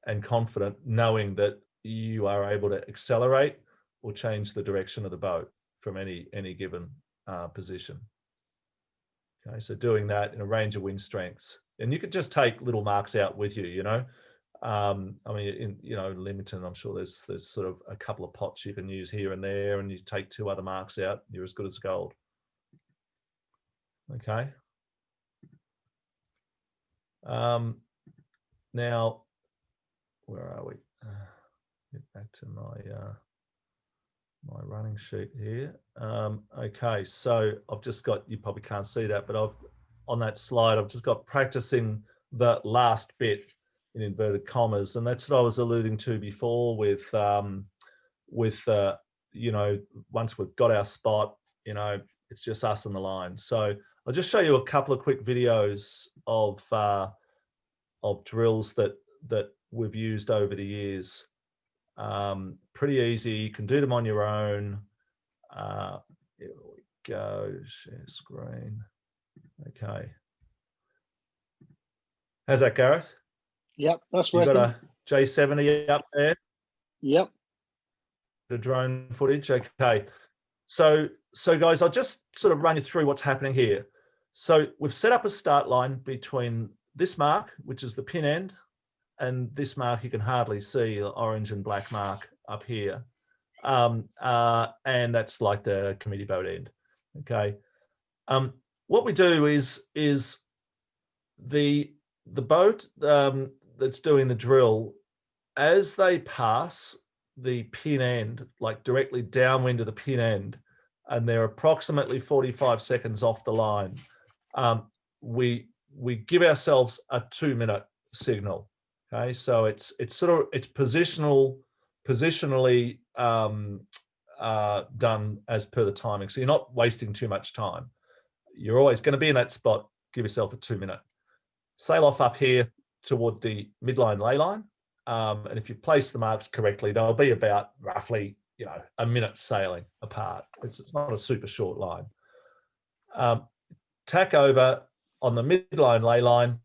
And confident knowing that you are able to accelerate or change the direction of the boat from any given position. Okay, so doing that in a range of wind strengths. And you could just take little marks out with you, I mean, in Leamington, I'm sure there's sort of a couple of pots you can use here and there, and you take 2 other marks out, you're as good as gold. Okay. Now, where are we? Get back to my my running sheet here. Okay, so I've just got, you probably can't see that, but on that slide, I've just got practicing the last bit in inverted commas, and that's what I was alluding to before with you know, once we've got our spot, you know, it's just us on the line. So I'll just show you a couple of quick videos of drills that we've used over the years. Pretty easy. You can do them on your own. Here we go. Share screen. Okay. How's that, Gareth? Yep, that's You working. got a J70 up there? Yep. The drone footage. Okay. So guys, I'll just sort of run you through what's happening here. So we've set up a start line between this mark, which is the pin end, and this mark. You can hardly see the orange and black mark up here. And that's like the committee boat end. Okay. What we do is the boat that's doing the drill, as they pass the pin end, like directly downwind of the pin end, and they're approximately 45 seconds off the line, we give ourselves a 2-minute signal. Okay, so it's positionally done as per the timing. So you're not wasting too much time. You're always going to be in that spot. Give yourself a 2-minute. Sail off up here toward the midline ley line. And if you place the marks correctly, they'll be about roughly, you know, a minute sailing apart. It's not a super short line. Tack over on the midline ley line,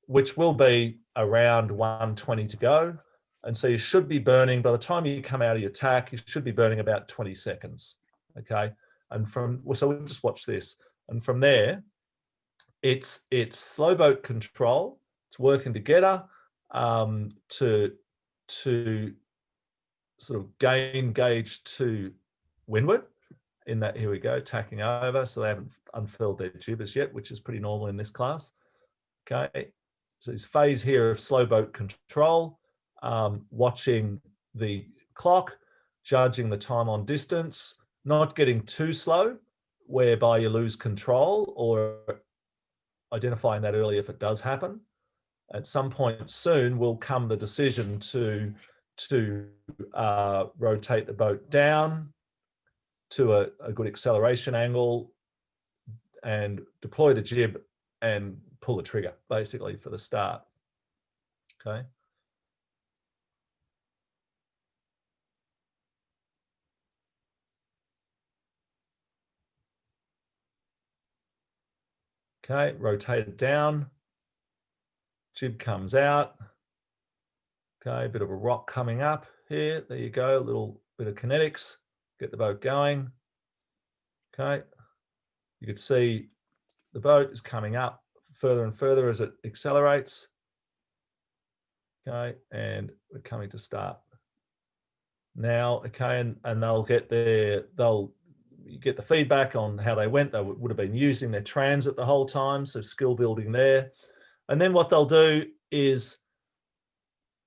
which will be around 120 to go. And so you should be burning, by the time you come out of your tack, you should be burning about 20 seconds. Okay. And so we'll just watch this. And from there, it's slow boat control. It's working together to sort of gain gauge to windward. In that, here we go, tacking over. So they haven't unfurled their tubers yet, which is pretty normal in this class. Okay, so this phase here of slow boat control, watching the clock, judging the time on distance, not getting too slow, whereby you lose control, or identifying that early if it does happen. At some point soon will come the decision to rotate the boat down to a good acceleration angle and deploy the jib and pull the trigger, basically, for the start. Okay. Okay, rotate it down. Jib comes out. Okay, a bit of a rock coming up here. There you go, a little bit of kinetics. Get the boat going. Okay, you can see the boat is coming up further and further as it accelerates. Okay, and we're coming to start now. Okay, and they'll get you get the feedback on how they went. They would have been using their transit the whole time, so skill building there. And then what they'll do is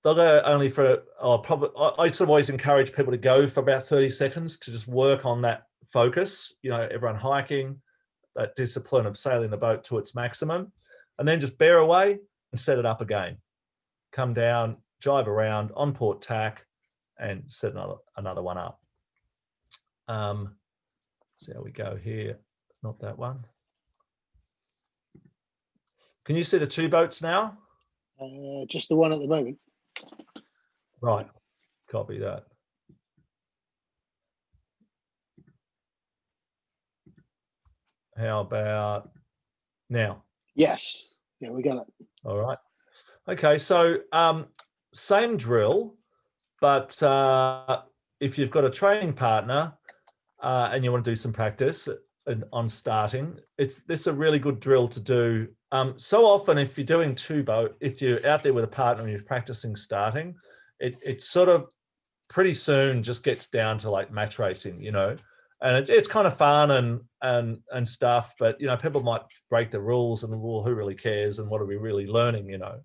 they'll go only for, I sort of always encourage people to go for about 30 seconds to just work on that focus, you know, everyone hiking, that discipline of sailing the boat to its maximum, and then just bear away and set it up again. Come down, jibe around, on port tack, and set another one up. See how we go here. Not that one. Can you see the two boats now? Just the one at the moment. Right, copy that. How about now? Yes. Yeah, we got it. All right. Okay, so same drill, but if you've got a training partner and you want to do some practice on starting, this is a really good drill to do. So often if you're doing if you're out there with a partner and you're practicing starting, it's sort of pretty soon just gets down to like match racing, you know, and it's kind of fun and stuff, but you know, people might break the rules and, well, who really cares and what are we really learning, you know?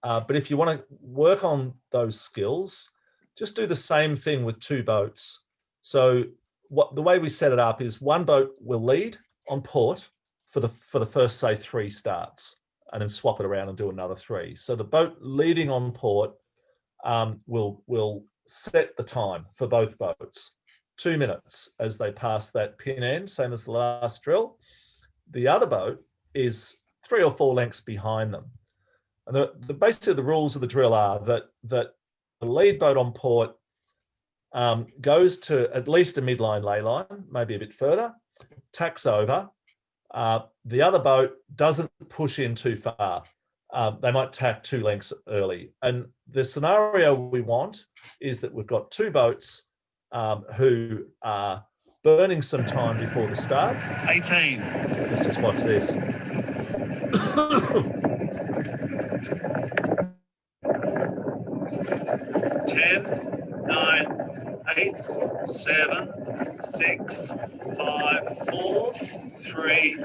But if you want to work on those skills, just do the same thing with 2 boats. So the way we set it up is one boat will lead on port for the first, say, 3 starts, and then swap it around and do another 3. So the boat leading on port will set the time for both boats, 2 minutes as they pass that pin end, same as the last drill. The other boat is 3 or 4 lengths behind them. And basically the rules of the drill are that the lead boat on port goes to at least a midline ley line, maybe a bit further, tacks over. The other boat doesn't push in too far. They might tack 2 lengths early. And the scenario we want is that we've got 2 boats who are burning some time before the start. 18. Let's just watch this. 10, 9, 8, 7, 6, 5, 4, 3,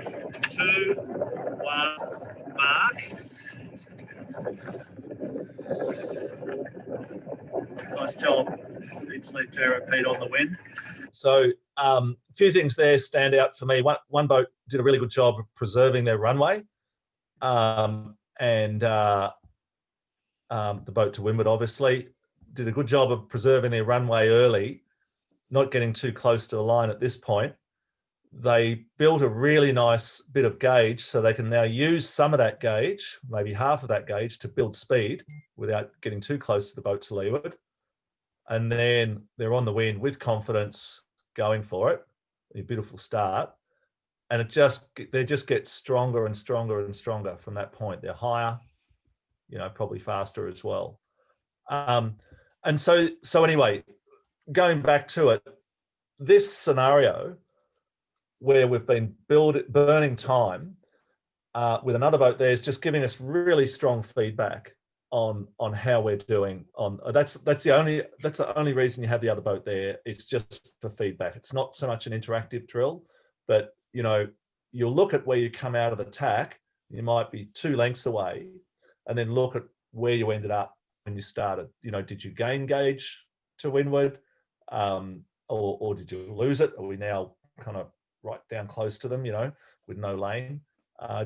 2, 1, mark. Nice job. Good sleep, Pete, on the wind. So a few things there stand out for me. One boat did a really good job of preserving their runway, and the boat to windward obviously did a good job of preserving their runway early, not getting too close to the line at this point. They built a really nice bit of gauge, so they can now use some of that gauge, maybe half of that gauge, to build speed without getting too close to the boat to leeward. And then they're on the wind with confidence, going for it. A beautiful start. And they just get stronger and stronger and stronger from that point. They're higher, probably faster as well. And so anyway, going back to it, this scenario where we've been burning time with another boat there is just giving us really strong feedback on how we're doing. That's the only reason you have the other boat there. It's just for feedback. It's not so much an interactive drill, but you'll look at where you come out of the tack. You might be 2 lengths away, and then look at where you ended up when you started. Did you gain gauge to windward, or did you lose it? Are we now kind of right down close to them, with no lane?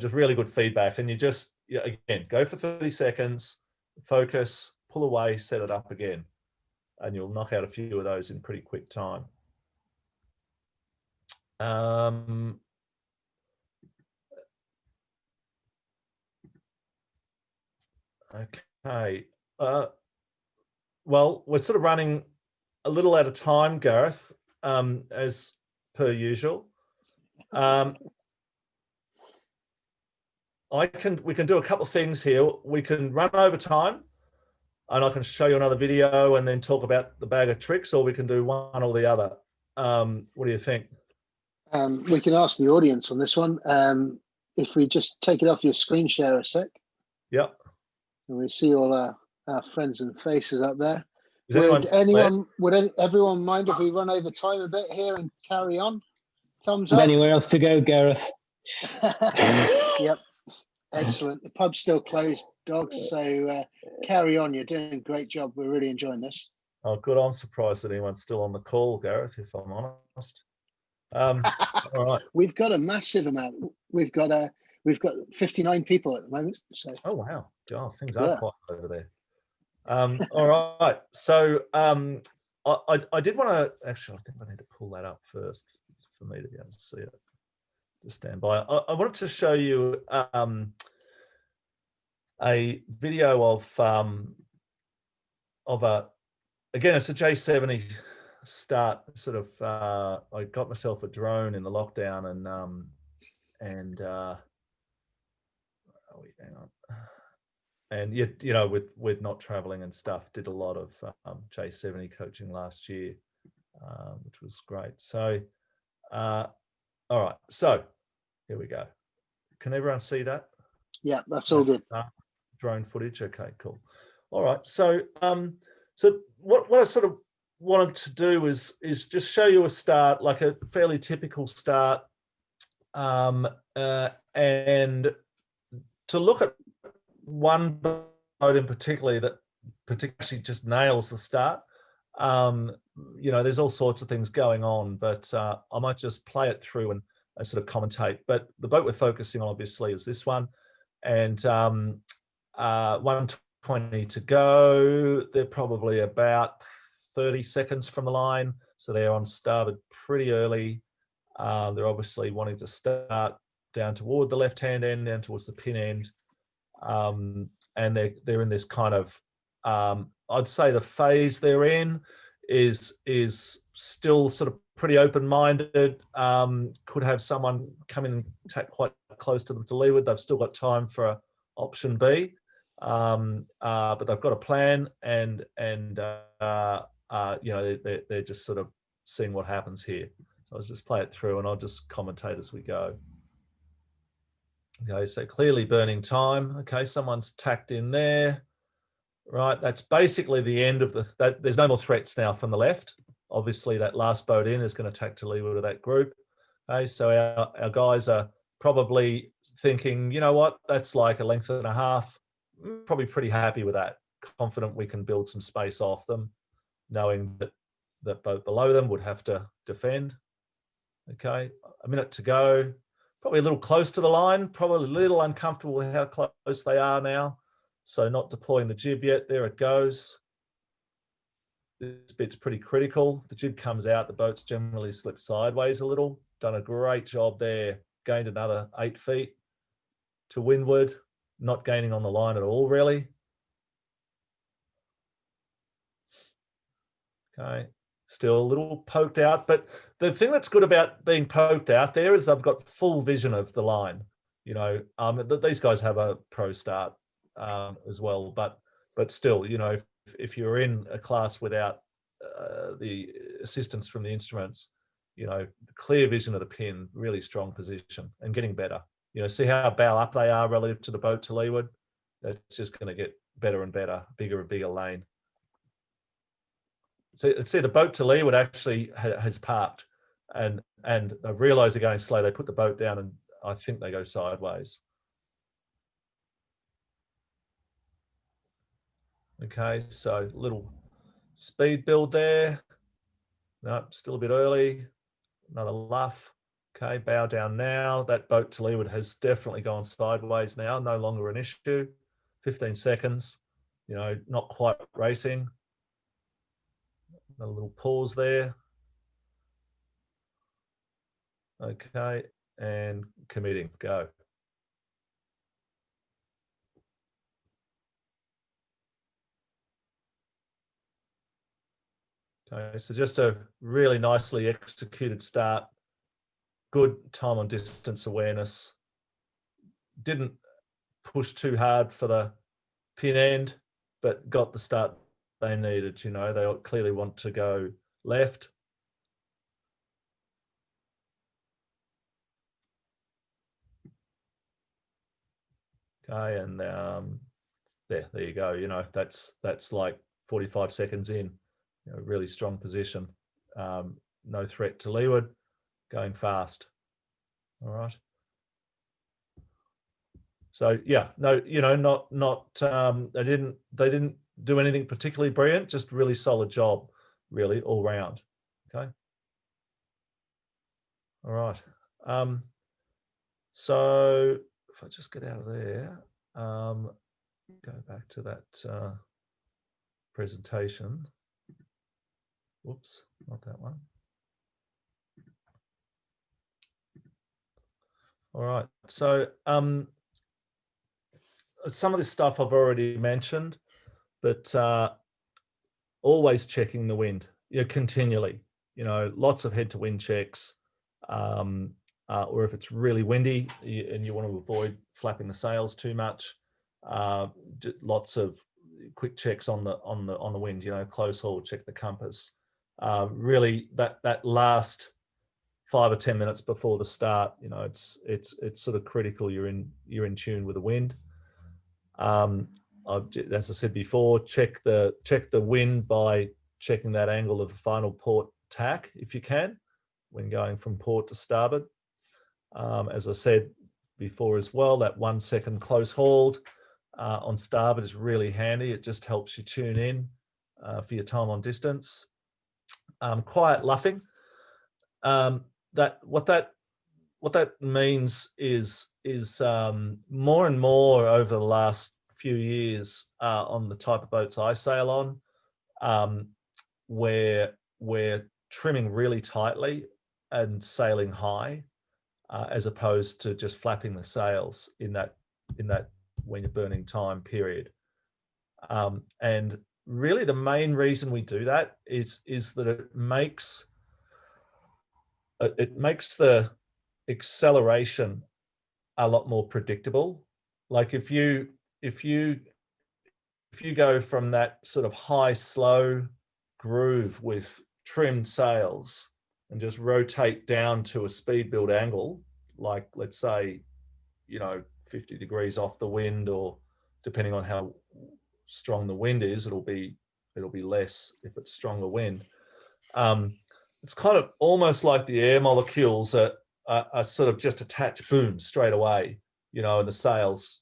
Just really good feedback. And you just, again, go for 30 seconds, focus, pull away, set it up again, and you'll knock out a few of those in pretty quick time. Okay. Well, we're sort of running a little out of time, Gareth, as per usual. We can do a couple of things here. We can run over time, and I can show you another video and then talk about the bag of tricks, or we can do one or the other. What do you think? We can ask the audience on this one. If we just take it off your screen share a sec. Yep. And we see all our friends and faces up there. Would everyone mind if we run over time a bit here and carry on? Thumbs up. up. Anywhere else to go, Gareth? Yep. Excellent. The pub's still closed, Dogs. So carry on. You're doing a great job. We're really enjoying this. Oh, good. I'm surprised that anyone's still on the call, Gareth, if I'm honest. All right. We've got a massive amount. We've got 59 people at the moment. So. Oh wow. God, things are quiet over there. All right. So I did want to actually. I think I need to pull that up first for me to be able to see it. Just stand by. I wanted to show you a video of again, it's a J70 start. Sort of. I got myself a drone in the lockdown, and hang on. And with not traveling and stuff, did a lot of J70 coaching last year, which was great. So, all right. So here we go. Can everyone see that? Yeah, that's all good. Drone footage. Okay, cool. All right. So, so what I sort of wanted to do is just show you a start, like a fairly typical start, and to look at one boat in particular that particularly just nails the start, You know, there's all sorts of things going on, but I might just play it through and sort of commentate. But the boat we're focusing on obviously is this one, and 120 to go. They're probably about 30 seconds from the line, so they're on starboard pretty early. They're obviously wanting to start down toward the left-hand end, down towards the pin end, and they're in this kind of, I'd say the phase they're in is still sort of pretty open-minded. Could have someone come in and take quite close to them to leeward. They've still got time for option B, but they've got a plan, and you know, they're just sort of seeing what happens here. So I'll just play it through and I'll just commentate as we go. Okay, so clearly burning time. Okay, someone's tacked in there. Right, that's basically the end of there's no more threats now from the left. Obviously, that last boat in is going to tack to leeward of that group. Okay, so our guys are probably thinking, you know what, that's like a length and a half. Probably pretty happy with that. Confident we can build some space off them, knowing that that boat below them would have to defend. Okay, a minute to go. Probably a little close to the line. Probably a little uncomfortable with how close they are now. So not deploying the jib yet. There it goes. This bit's pretty critical. The jib comes out. The boat's generally slipped sideways a little. Done a great job there. Gained another 8 feet to windward. Not gaining on the line at all, really. Okay. Still a little poked out. But the thing that's good about being poked out there is I've got full vision of the line. You know, these guys have a pro start as well, but still, you know, if you're in a class without the assistance from the instruments, you know, clear vision of the pin, really strong position and getting better. You know, see how bow up they are relative to the boat to leeward. That's just going to get better and better, bigger and bigger lane. So see the boat to leeward actually has parked, and they realise they're going slow. They put the boat down, and I think they go sideways. Okay, so little speed build there. No, still a bit early. Another luff. Okay, bow down now. That boat to leeward has definitely gone sideways now. No longer an issue. 15 seconds. You know, not quite racing. A little pause there. Okay, and committing. Go. Okay, so just a really nicely executed start. Good time on distance awareness. Didn't push too hard for the pin end, but got the start they needed. You know, they clearly want to go left. Okay, and there you go. You know, that's like 45 seconds in. You know, really strong position. No threat to leeward, going fast. All right. So yeah, no, you know, not they didn't do anything particularly brilliant, just really solid job, really all round. Okay. All right. So if I just get out of there, go back to that presentation. Whoops, not that one. All right, so some of this stuff I've already mentioned, but always checking the wind, you know, continually, you know, lots of head to wind checks, or if it's really windy and you want to avoid flapping the sails too much, lots of quick checks on the wind, you know, close haul, check the compass. Really that last 5 or 10 minutes before the start, you know, it's sort of critical you're in tune with the wind. As I said before, check the wind by checking that angle of the final port tack if you can when going from port to starboard. As I said before as well, that 1 second close hauled on starboard is really handy. It just helps you tune in for your time on distance. Quiet luffing. What that means is more and more over the last few years on the type of boats I sail on, where we're trimming really tightly and sailing high, as opposed to just flapping the sails in that when you're burning time period. And really the main reason we do that is that it makes the acceleration a lot more predictable. Like if you go from that sort of high slow groove with trimmed sails and just rotate down to a speed build angle, like let's say 50 degrees off the wind, or depending on how strong the wind is, it'll be less if it's stronger wind. It's kind of almost like the air molecules are sort of just attached, boom, straight away, and the sails,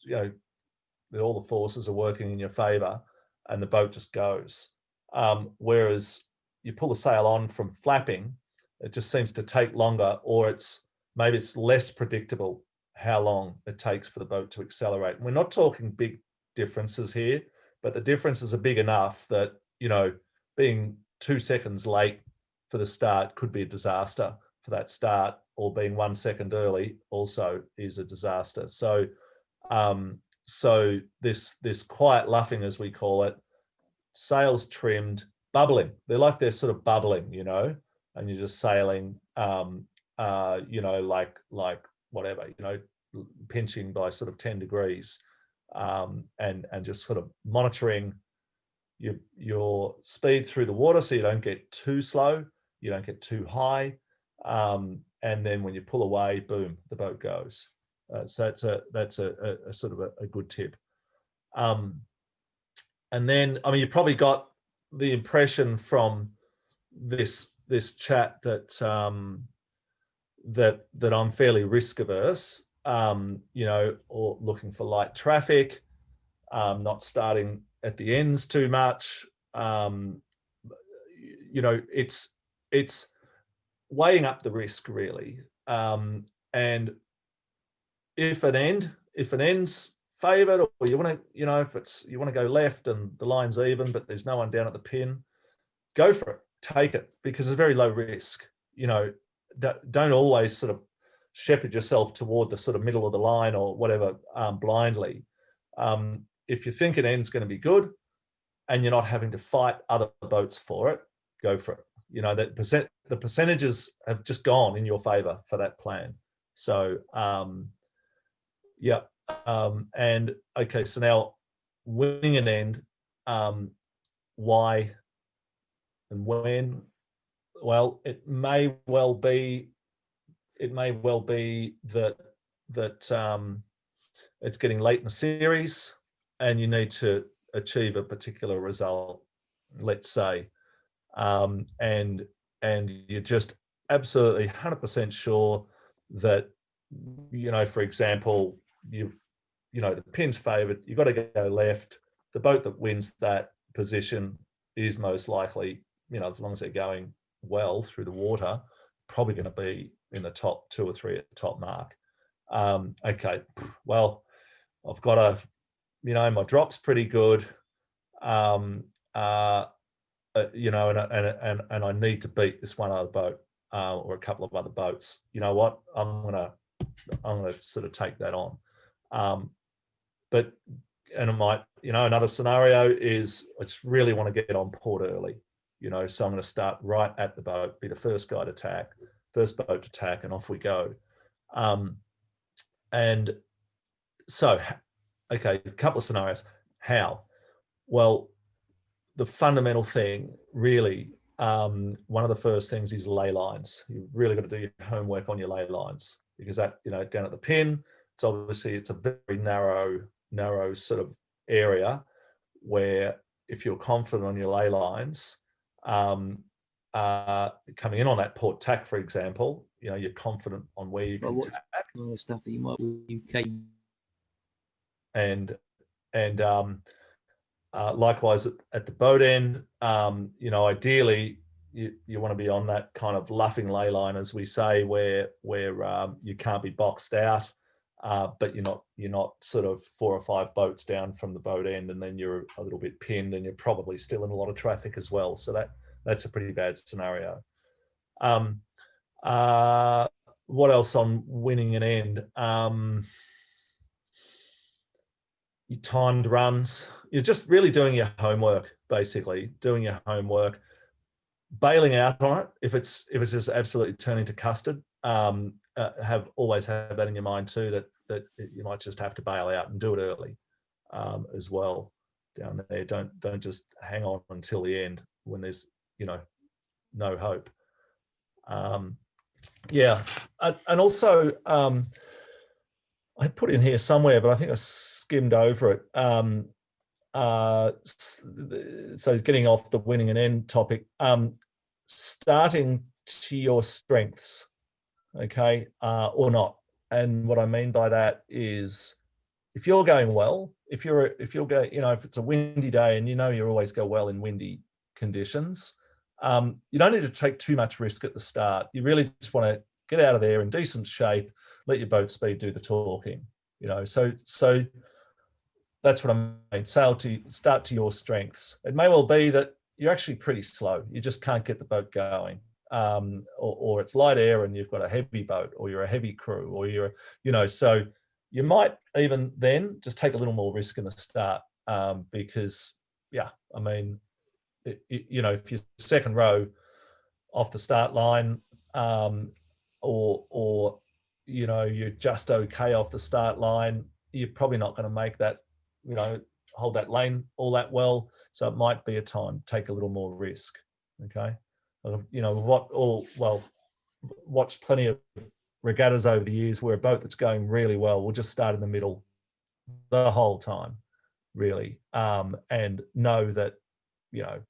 all the forces are working in your favor and the boat just goes. Whereas you pull the sail on from flapping, it just seems to take longer, or maybe it's less predictable how long it takes for the boat to accelerate. And we're not talking big differences here, but the differences are big enough that, being 2 seconds late for the start could be a disaster for that start, or being 1 second early also is a disaster. So this quiet luffing, as we call it, sails trimmed, bubbling. They're sort of bubbling, and you're just sailing, like whatever, pinching by sort of 10 degrees, and just sort of monitoring your speed through the water, so you don't get too slow, you don't get too high, and then when you pull away, boom, the boat goes. So that's a sort of a good tip. And then, you probably got the impression from this chat that I'm fairly risk averse, or looking for light traffic, not starting at the ends too much. It's weighing up the risk, really. And if an end's favoured, or you want to, if you want to go left and the line's even, but there's no one down at the pin, go for it, take it, because it's very low risk. Don't always sort of shepherd yourself toward the sort of middle of the line or whatever, blindly. If you think an end's going to be good and you're not having to fight other boats for it, go for it. The percentages have just gone in your favor for that plan. So and okay, so now winning an end, why and when? Well, it may well be that it's getting late in the series and you need to achieve a particular result, let's say, and you're just absolutely 100% sure that, for example, the pin's favored, you've got to go left. The boat that wins that position is most likely, as long as they're going well through the water, probably going to be in the top 2 or 3 at the top mark. Okay, well, I've got my drop's pretty good, and I need to beat this one other boat, or a couple of other boats. You know what? I'm gonna sort of take that on. And it might, another scenario is I just really want to get on port early, so I'm going to start right at the boat, be the first guy to tack, first boat to tack, and off we go. And so, okay, a couple of scenarios. How? Well, the fundamental thing, really, one of the first things is ley lines. You've really got to do your homework on your ley lines, because that, down at the pin, it's a very narrow sort of area where if you're confident on your ley lines, coming in on that port tack, for example, you're confident on where you can tack. Stuff that you might with UK. And Likewise at the boat end, you know, ideally you want to be on that kind of luffing ley line, as we say, where you can't be boxed out, but you're not sort of 4 or 5 boats down from the boat end, and then you're a little bit pinned, and you're probably still in a lot of traffic as well. So that's a pretty bad scenario. What else on winning an end? Your timed runs. You're just really doing your homework, basically doing your homework, bailing out on it if it's just absolutely turning to custard. Always have that in your mind too, that you might just have to bail out and do it early as well down there. Don't just hang on until the end when there's, you know, no hope. Yeah, and also I put in here somewhere, but I think I skimmed over it. So getting off the winning an end topic, starting to your strengths, okay, or not. And what I mean by that is, if you're going well, if you're going, you know, if it's a windy day, and you know you always go well in windy conditions, you don't need to take too much risk at the start. You really just want to get out of there in decent shape, let your boat speed do the talking, you know. So that's what I mean. Start to your strengths. It may well be that you're actually pretty slow. You just can't get the boat going, or it's light air and you've got a heavy boat, or you're a heavy crew, or you're, you know. So you might even then just take a little more risk in the start, because, yeah, I mean, you know, if you're second row off the start line, or you know, you're just okay off the start line, you're probably not going to make that, you know, hold that lane all that well. So it might be a time to take a little more risk. Okay, you know, watched plenty of regattas over the years where a boat that's going really well will just start in the middle the whole time, really, and know that, you know,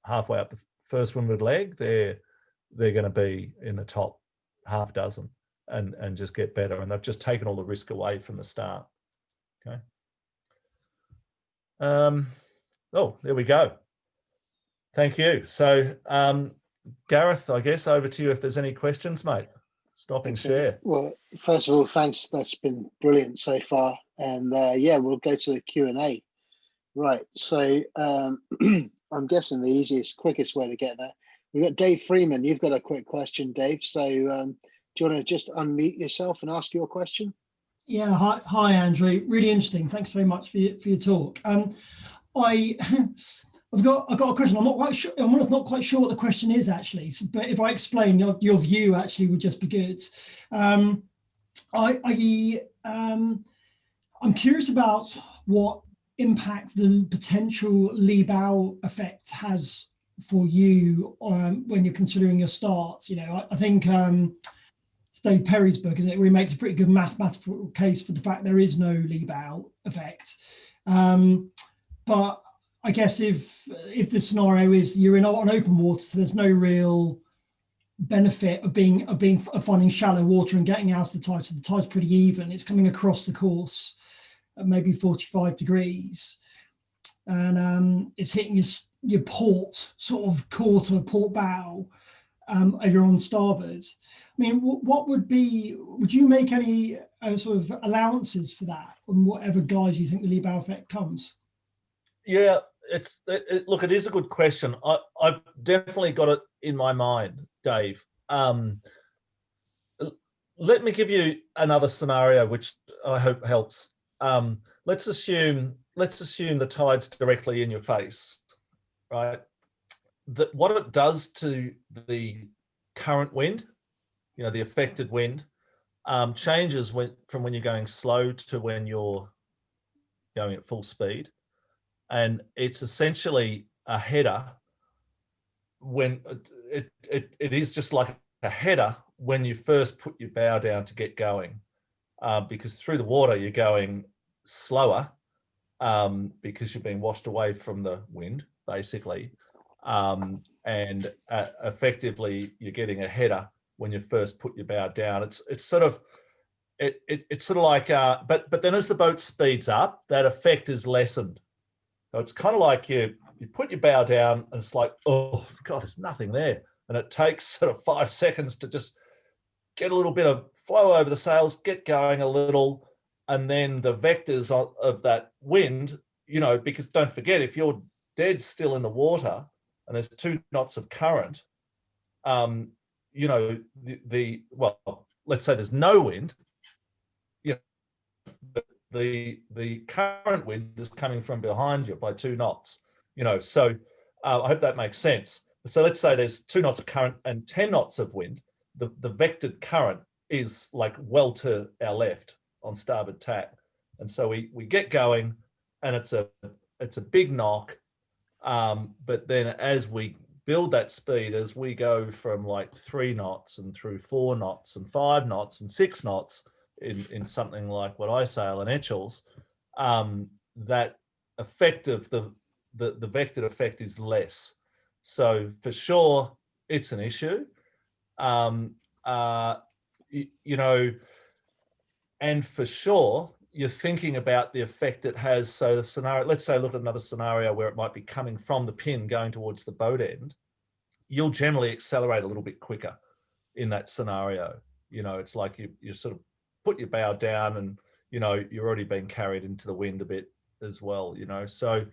halfway up the first windward leg, they're going to be in the top half dozen and just get better. And they've just taken all the risk away from the start. Okay. Oh, there we go. Thank you. So, Gareth, I guess over to you if there's any questions, mate. Stop and share. Well, first of all, thanks. That's been brilliant so far. And yeah, we'll go to the Q&A. Right. So I'm guessing the easiest, quickest way to get there. We've got Dave Freeman. You've got a quick question, Dave. So do you want to just unmute yourself and ask your question? Yeah. Hi, Andrew. Really interesting. Thanks very much for your talk. I've got a question. I'm not quite sure. I'm not quite sure what the question is actually. But if I explain, your view actually would just be good. I'm curious about what impact the potential lee bow effect has for you when you're considering your starts. You know, I think it's Dave Perry's book, isn't it, where he makes a pretty good mathematical case for the fact there is no lee bow effect. But I guess if the scenario is you're on open water, so there's no real benefit of finding shallow water and getting out of the tide. So the tide's pretty even. It's coming across the course at maybe 45 degrees, and it's hitting your port sort of quarter, port bow, over on starboard. I mean, would you make any sort of allowances for that on whatever guise you think the lee bow effect comes? Yeah, look, it is a good question. I've definitely got it in my mind, Dave. Let me give you another scenario, which I hope helps. Let's assume the tide's directly in your face, right? That what it does to the current wind, you know, the affected wind, changes from when you're going slow to when you're going at full speed. And it's essentially a header when it is just like a header when you first put your bow down to get going, because through the water you're going slower, because you're being washed away from the wind, basically, and effectively you're getting a header when you first put your bow down. It's sort of like, but then as the boat speeds up, that effect is lessened. So it's kind of like you put your bow down and it's like, oh God, there's nothing there. And it takes sort of 5 seconds to just get a little bit of flow over the sails, get going a little, and then the vectors of that wind, you know, because don't forget, if you're dead still in the water and there's 2 knots of current, you know, well, let's say there's no wind, you know, the current wind is coming from behind you by 2 knots, you know, so I hope that makes sense. So let's say there's 2 knots of current and 10 knots of wind. The vectored current is like well to our left on starboard tack, and so we get going, and it's a big knock, but then as we build that speed, as we go from like 3 knots and through 4 knots and 5 knots and 6 knots in something like what I sail in Etchells, that effect of the vectored effect is less. So for sure, it's an issue. You know, and for sure, you're thinking about the effect it has. So the scenario, let's say, look at another scenario where it might be coming from the pin going towards the boat end. You'll generally accelerate a little bit quicker in that scenario. You know, it's like you sort of put your bow down and, you know, you're already being carried into the wind a bit as well, you know. So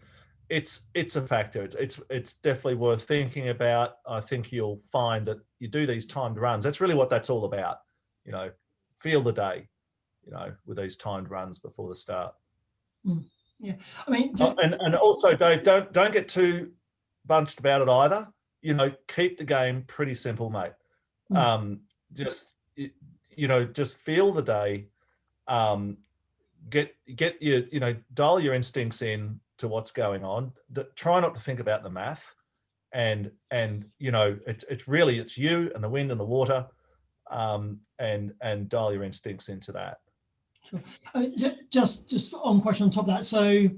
it's a factor. It's definitely worth thinking about. I think you'll find that you do these timed runs. That's really what that's all about. You know, feel the day, you know, with these timed runs before the start. Yeah, I mean, and also, Dave, don't get too bunched about it either. You know, keep the game pretty simple, mate. Just you know, just feel the day. Get your, you know, dial your instincts in to what's going on. Try not to think about the math, and you know, it's really it's you and the wind and the water, and dial your instincts into that. Sure. Just on question on top of that. So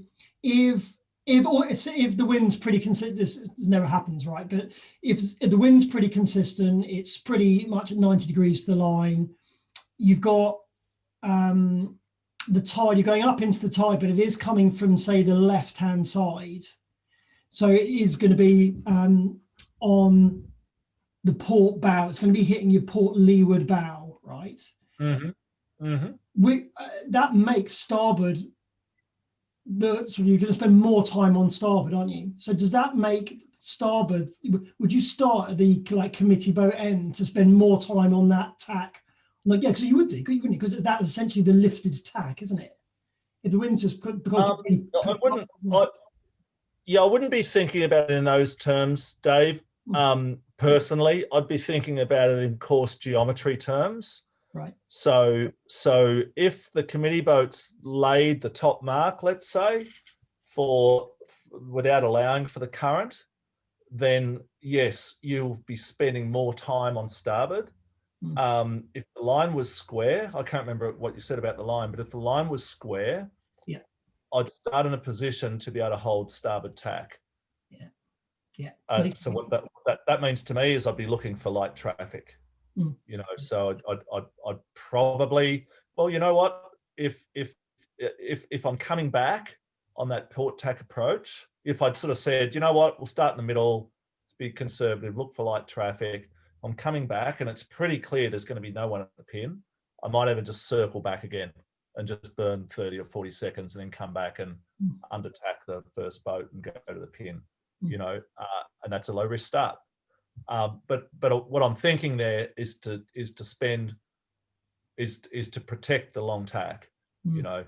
if the wind's pretty consistent, this never happens, right? But if the wind's pretty consistent, it's pretty much at 90 degrees to the line. You've got the tide, you're going up into the tide, but it is coming from, say, the left-hand side. So it is going to be on the port bow. It's going to be hitting your port leeward bow, right? That makes starboard so you're going to spend more time on starboard, aren't you? So does that make starboard? Would you start at the like committee boat end to spend more time on that tack? Like, yeah, because you would do, wouldn't you? Because that's essentially the lifted tack, isn't it? If the wind's just because I wouldn't be thinking about it in those terms, Dave. Personally, I'd be thinking about it in course geometry terms. Right. So if the committee boat's laid the top mark, let's say, without allowing for the current, then yes, you'll be spending more time on starboard. If the line was square, I can't remember what you said about the line, but if the line was square, yeah, I'd start in a position to be able to hold starboard tack. Yeah. So what that means to me is I'd be looking for light traffic. You know, so I'd probably, well, you know what, if I'm coming back on that port tack approach, if I'd sort of said, you know what, we'll start in the middle, be conservative, look for light traffic, I'm coming back and it's pretty clear there's going to be no one at the pin, I might even just circle back again and just burn 30 or 40 seconds and then come back and undertack the first boat and go to the pin, you know, and that's a low risk start. But what I'm thinking there is to protect the long tack. You know,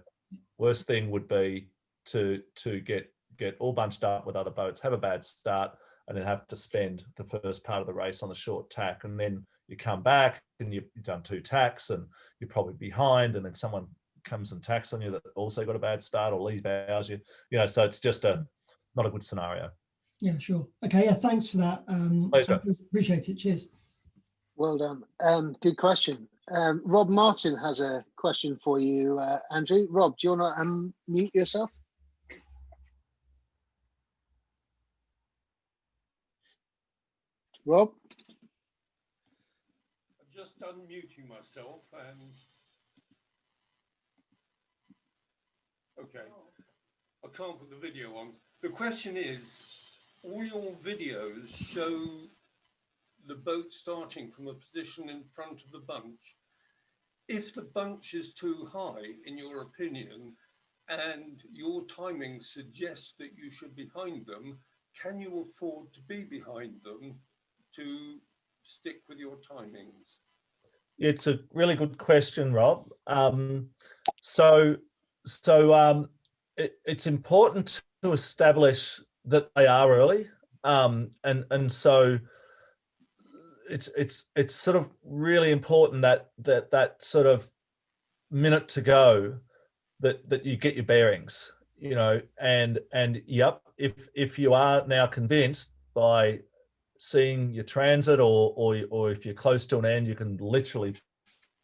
worst thing would be to get all bunched up with other boats, have a bad start, and then have to spend the first part of the race on the short tack, and then you come back and you've done 2 tacks and you're probably behind, and then someone comes and tacks on you that also got a bad start or leaves bows you. You know, so it's just not a good scenario. Yeah, sure. Okay, yeah, thanks for that. Pleasure. Appreciate it. Cheers. Well done. Good question. Rob Martin has a question for you, Andrew. Rob, do you want to unmute yourself? Rob? I'm just unmuting myself and okay, I can't put the video on. The question is, all your videos show the boat starting from a position in front of the bunch. If the bunch is too high, in your opinion, and your timing suggests that you should be behind them, can you afford to be behind them to stick with your timings? It's a really good question, Rob. It's important to establish that they are early, and so it's sort of really important that sort of minute to go that you get your bearings, you know, and yep, if you are now convinced by seeing your transit or if you're close to an end, you can literally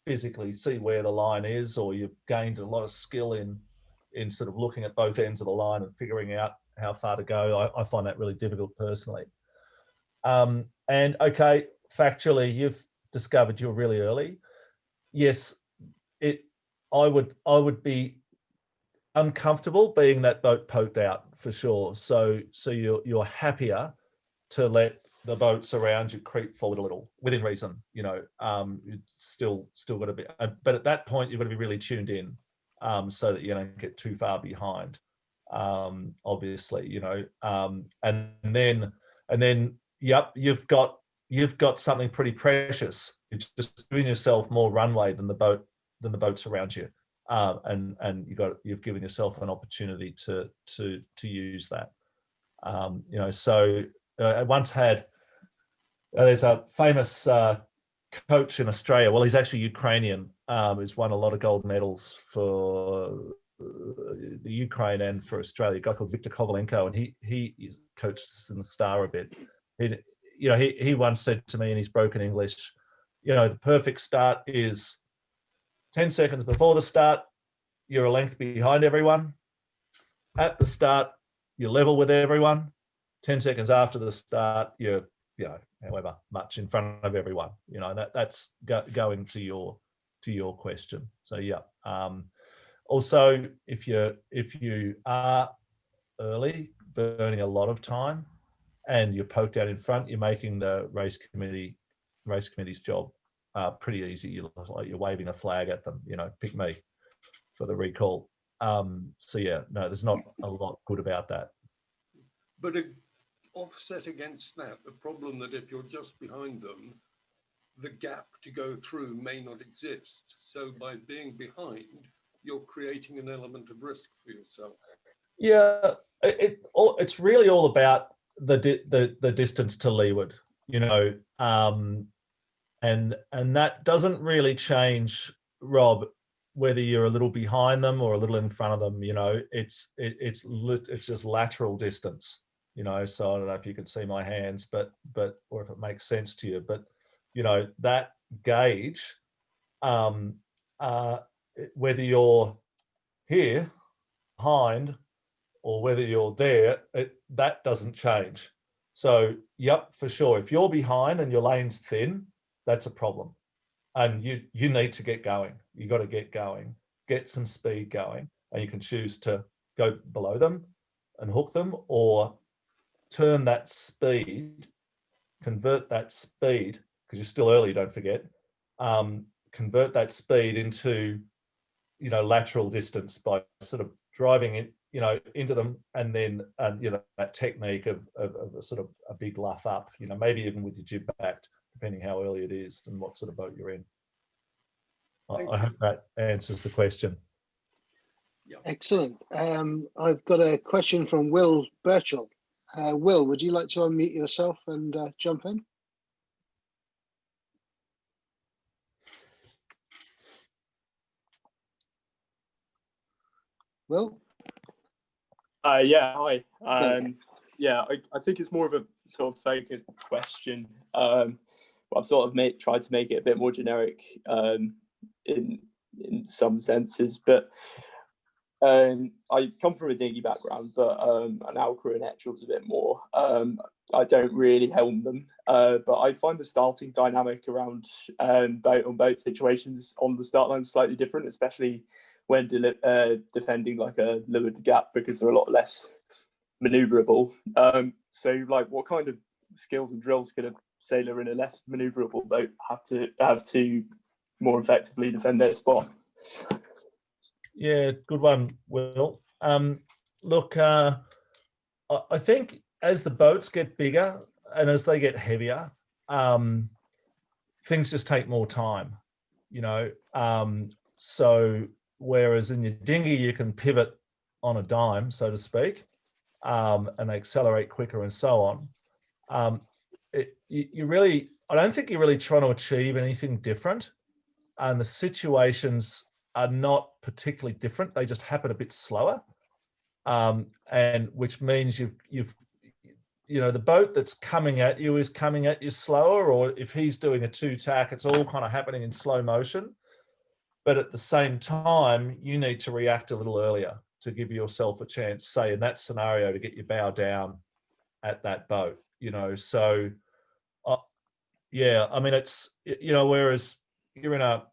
physically see where the line is, or you've gained a lot of skill in sort of looking at both ends of the line and figuring out how far to go. I find that really difficult personally. And okay, factually, you've discovered you're really early. Yes, I would be uncomfortable being that boat poked out for sure. So you're happier to let the boats around you creep forward a little within reason, you know. It's still got to be, but at that point you've got to be really tuned in, so that you don't get too far behind, obviously, you know. And then yep, you've got something pretty precious. You're just giving yourself more runway than the boats around you, and you've given yourself an opportunity to use that, you know. So I once had, there's a famous coach in Australia. Well, he's actually Ukrainian. He's won a lot of gold medals for the Ukraine and for Australia. A guy called Viktor Kovalenko, and he coached us in the Star a bit. He once said to me in his broken English, you know, the perfect start is 10 seconds before the start, you're a length behind everyone. At the start, you're level with everyone. 10 seconds after the start, you're, you know, however much in front of everyone. You know, that's going to your question. So yeah. Also, if you are early, burning a lot of time, and you're poked out in front, you're making the race committee's job pretty easy. You're waving a flag at them, you know, pick me for the recall. So yeah, no, there's not a lot good about that. But offset against that, the problem that if you're just behind them, the gap to go through may not exist. So by being behind, you're creating an element of risk for yourself. Yeah, it's really all about the distance to leeward, you know, and that doesn't really change, Rob, whether you're a little behind them or a little in front of them. You know, it's just lateral distance, you know. So I don't know if you can see my hands, but or if it makes sense to you, but you know, that gauge, whether you're here behind or whether you're there, that doesn't change. So yep, for sure, if you're behind and your lane's thin, that's a problem, and you need to get going. You got to get going, get some speed going, and you can choose to go below them and hook them, or turn that speed, convert that speed, because you're still early, don't forget, convert that speed into, you know, lateral distance by sort of driving it, you know, into them, and then you know, that technique of a sort of a big luff up, you know, maybe even with your jib backed, depending how early it is and what sort of boat you're in. I hope that answers the question. Yeah. Excellent. I've got a question from Will Birchall. Will, would you like to unmute yourself and jump in? Will? Yeah, hi. Okay. Yeah, I think it's more of a sort of focused question. But I've sort of tried to make it a bit more generic in some senses. But I come from a dinghy background, but an Alcra and Etchells a bit more. I don't really helm them, but I find the starting dynamic around boat situations on the start line slightly different, especially when defending like a leeward gap, because there are a lot less maneuverable. So like, what kind of skills and drills could a sailor in a less maneuverable boat have to more effectively defend their spot? Yeah, good one, Will. Look, I think as the boats get bigger and as they get heavier, things just take more time, you know. So whereas in your dinghy you can pivot on a dime, so to speak, and they accelerate quicker and so on. I don't think you're really trying to achieve anything different, and the situations are not particularly different. They just happen a bit slower, and which means you know, the boat that's coming at you is coming at you slower, or if he's doing a 2-tack, it's all kind of happening in slow motion. But at the same time, you need to react a little earlier to give yourself a chance, say in that scenario, to get your bow down at that boat, you know. So yeah, I mean, it's, you know, whereas you're in a,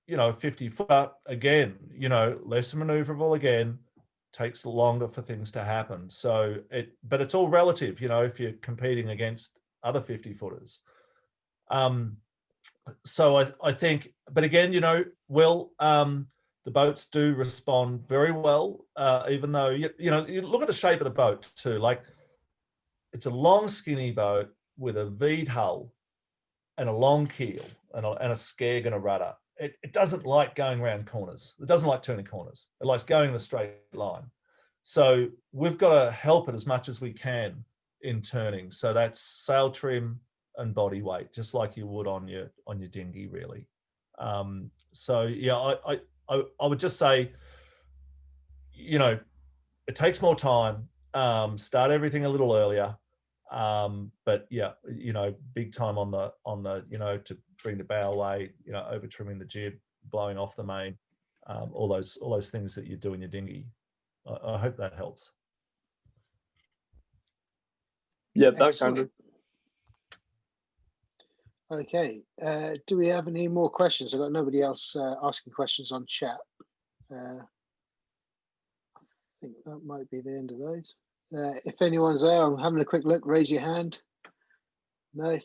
you know, 50-foot, again, you know, less maneuverable, again, takes longer for things to happen. So but it's all relative, you know, if you're competing against other 50-footers. So I think, but again, you know, Will, the boats do respond very well, even though, you know, you look at the shape of the boat too, like it's a long skinny boat with a V'd hull and a long keel and a skeg and a rudder. It doesn't like going around corners. It doesn't like turning corners. It likes going in a straight line. So we've got to help it as much as we can in turning. So that's sail trim and body weight, just like you would on your dinghy, really. So yeah, I would just say, you know, it takes more time. Start everything a little earlier. But yeah, you know, big time on the, you know, to bring the bow away, you know, over trimming the jib, blowing off the main, all those things that you do in your dinghy. I hope that helps. Yeah, thanks, Excellent. Andrew. Okay, do we have any more questions? I've got nobody else asking questions on chat. I think that might be the end of those. If anyone's there, I'm having a quick look, raise your hand. No?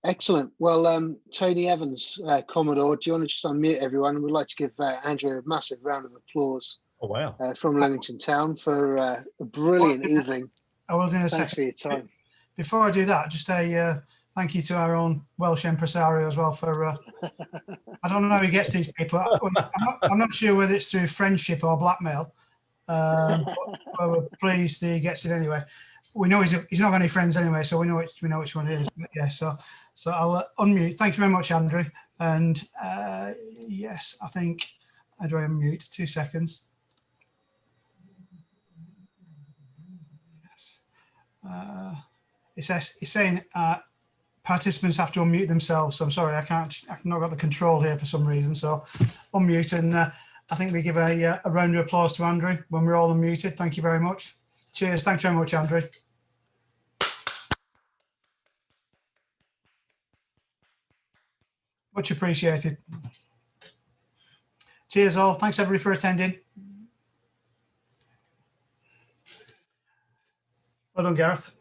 Excellent. Well, Tony Evans, Commodore, do you want to just unmute everyone? We'd like to give Andrew a massive round of applause. Oh, wow. From Leamington Town for a brilliant evening. I will do in a Thanks second. for your time. Before I do that, just a thank you to our own Welsh impresario as well for, I don't know how he gets these people. I'm not sure whether it's through friendship or blackmail, but we're pleased he gets it anyway. We know he's not got any friends anyway, so we know which one it is. But yeah, so I'll unmute. Thank you very much, Andrew. And yes, I think, how do I unmute? 2 seconds. Yes. It's saying participants have to unmute themselves. So I'm sorry, I've not got the control here for some reason. So unmute, and I think we give a round of applause to Andrew when we're all unmuted. Thank you very much. Cheers. Thanks very much, Andrew. Much appreciated. Cheers all. Thanks everybody for attending. Well done, Gareth.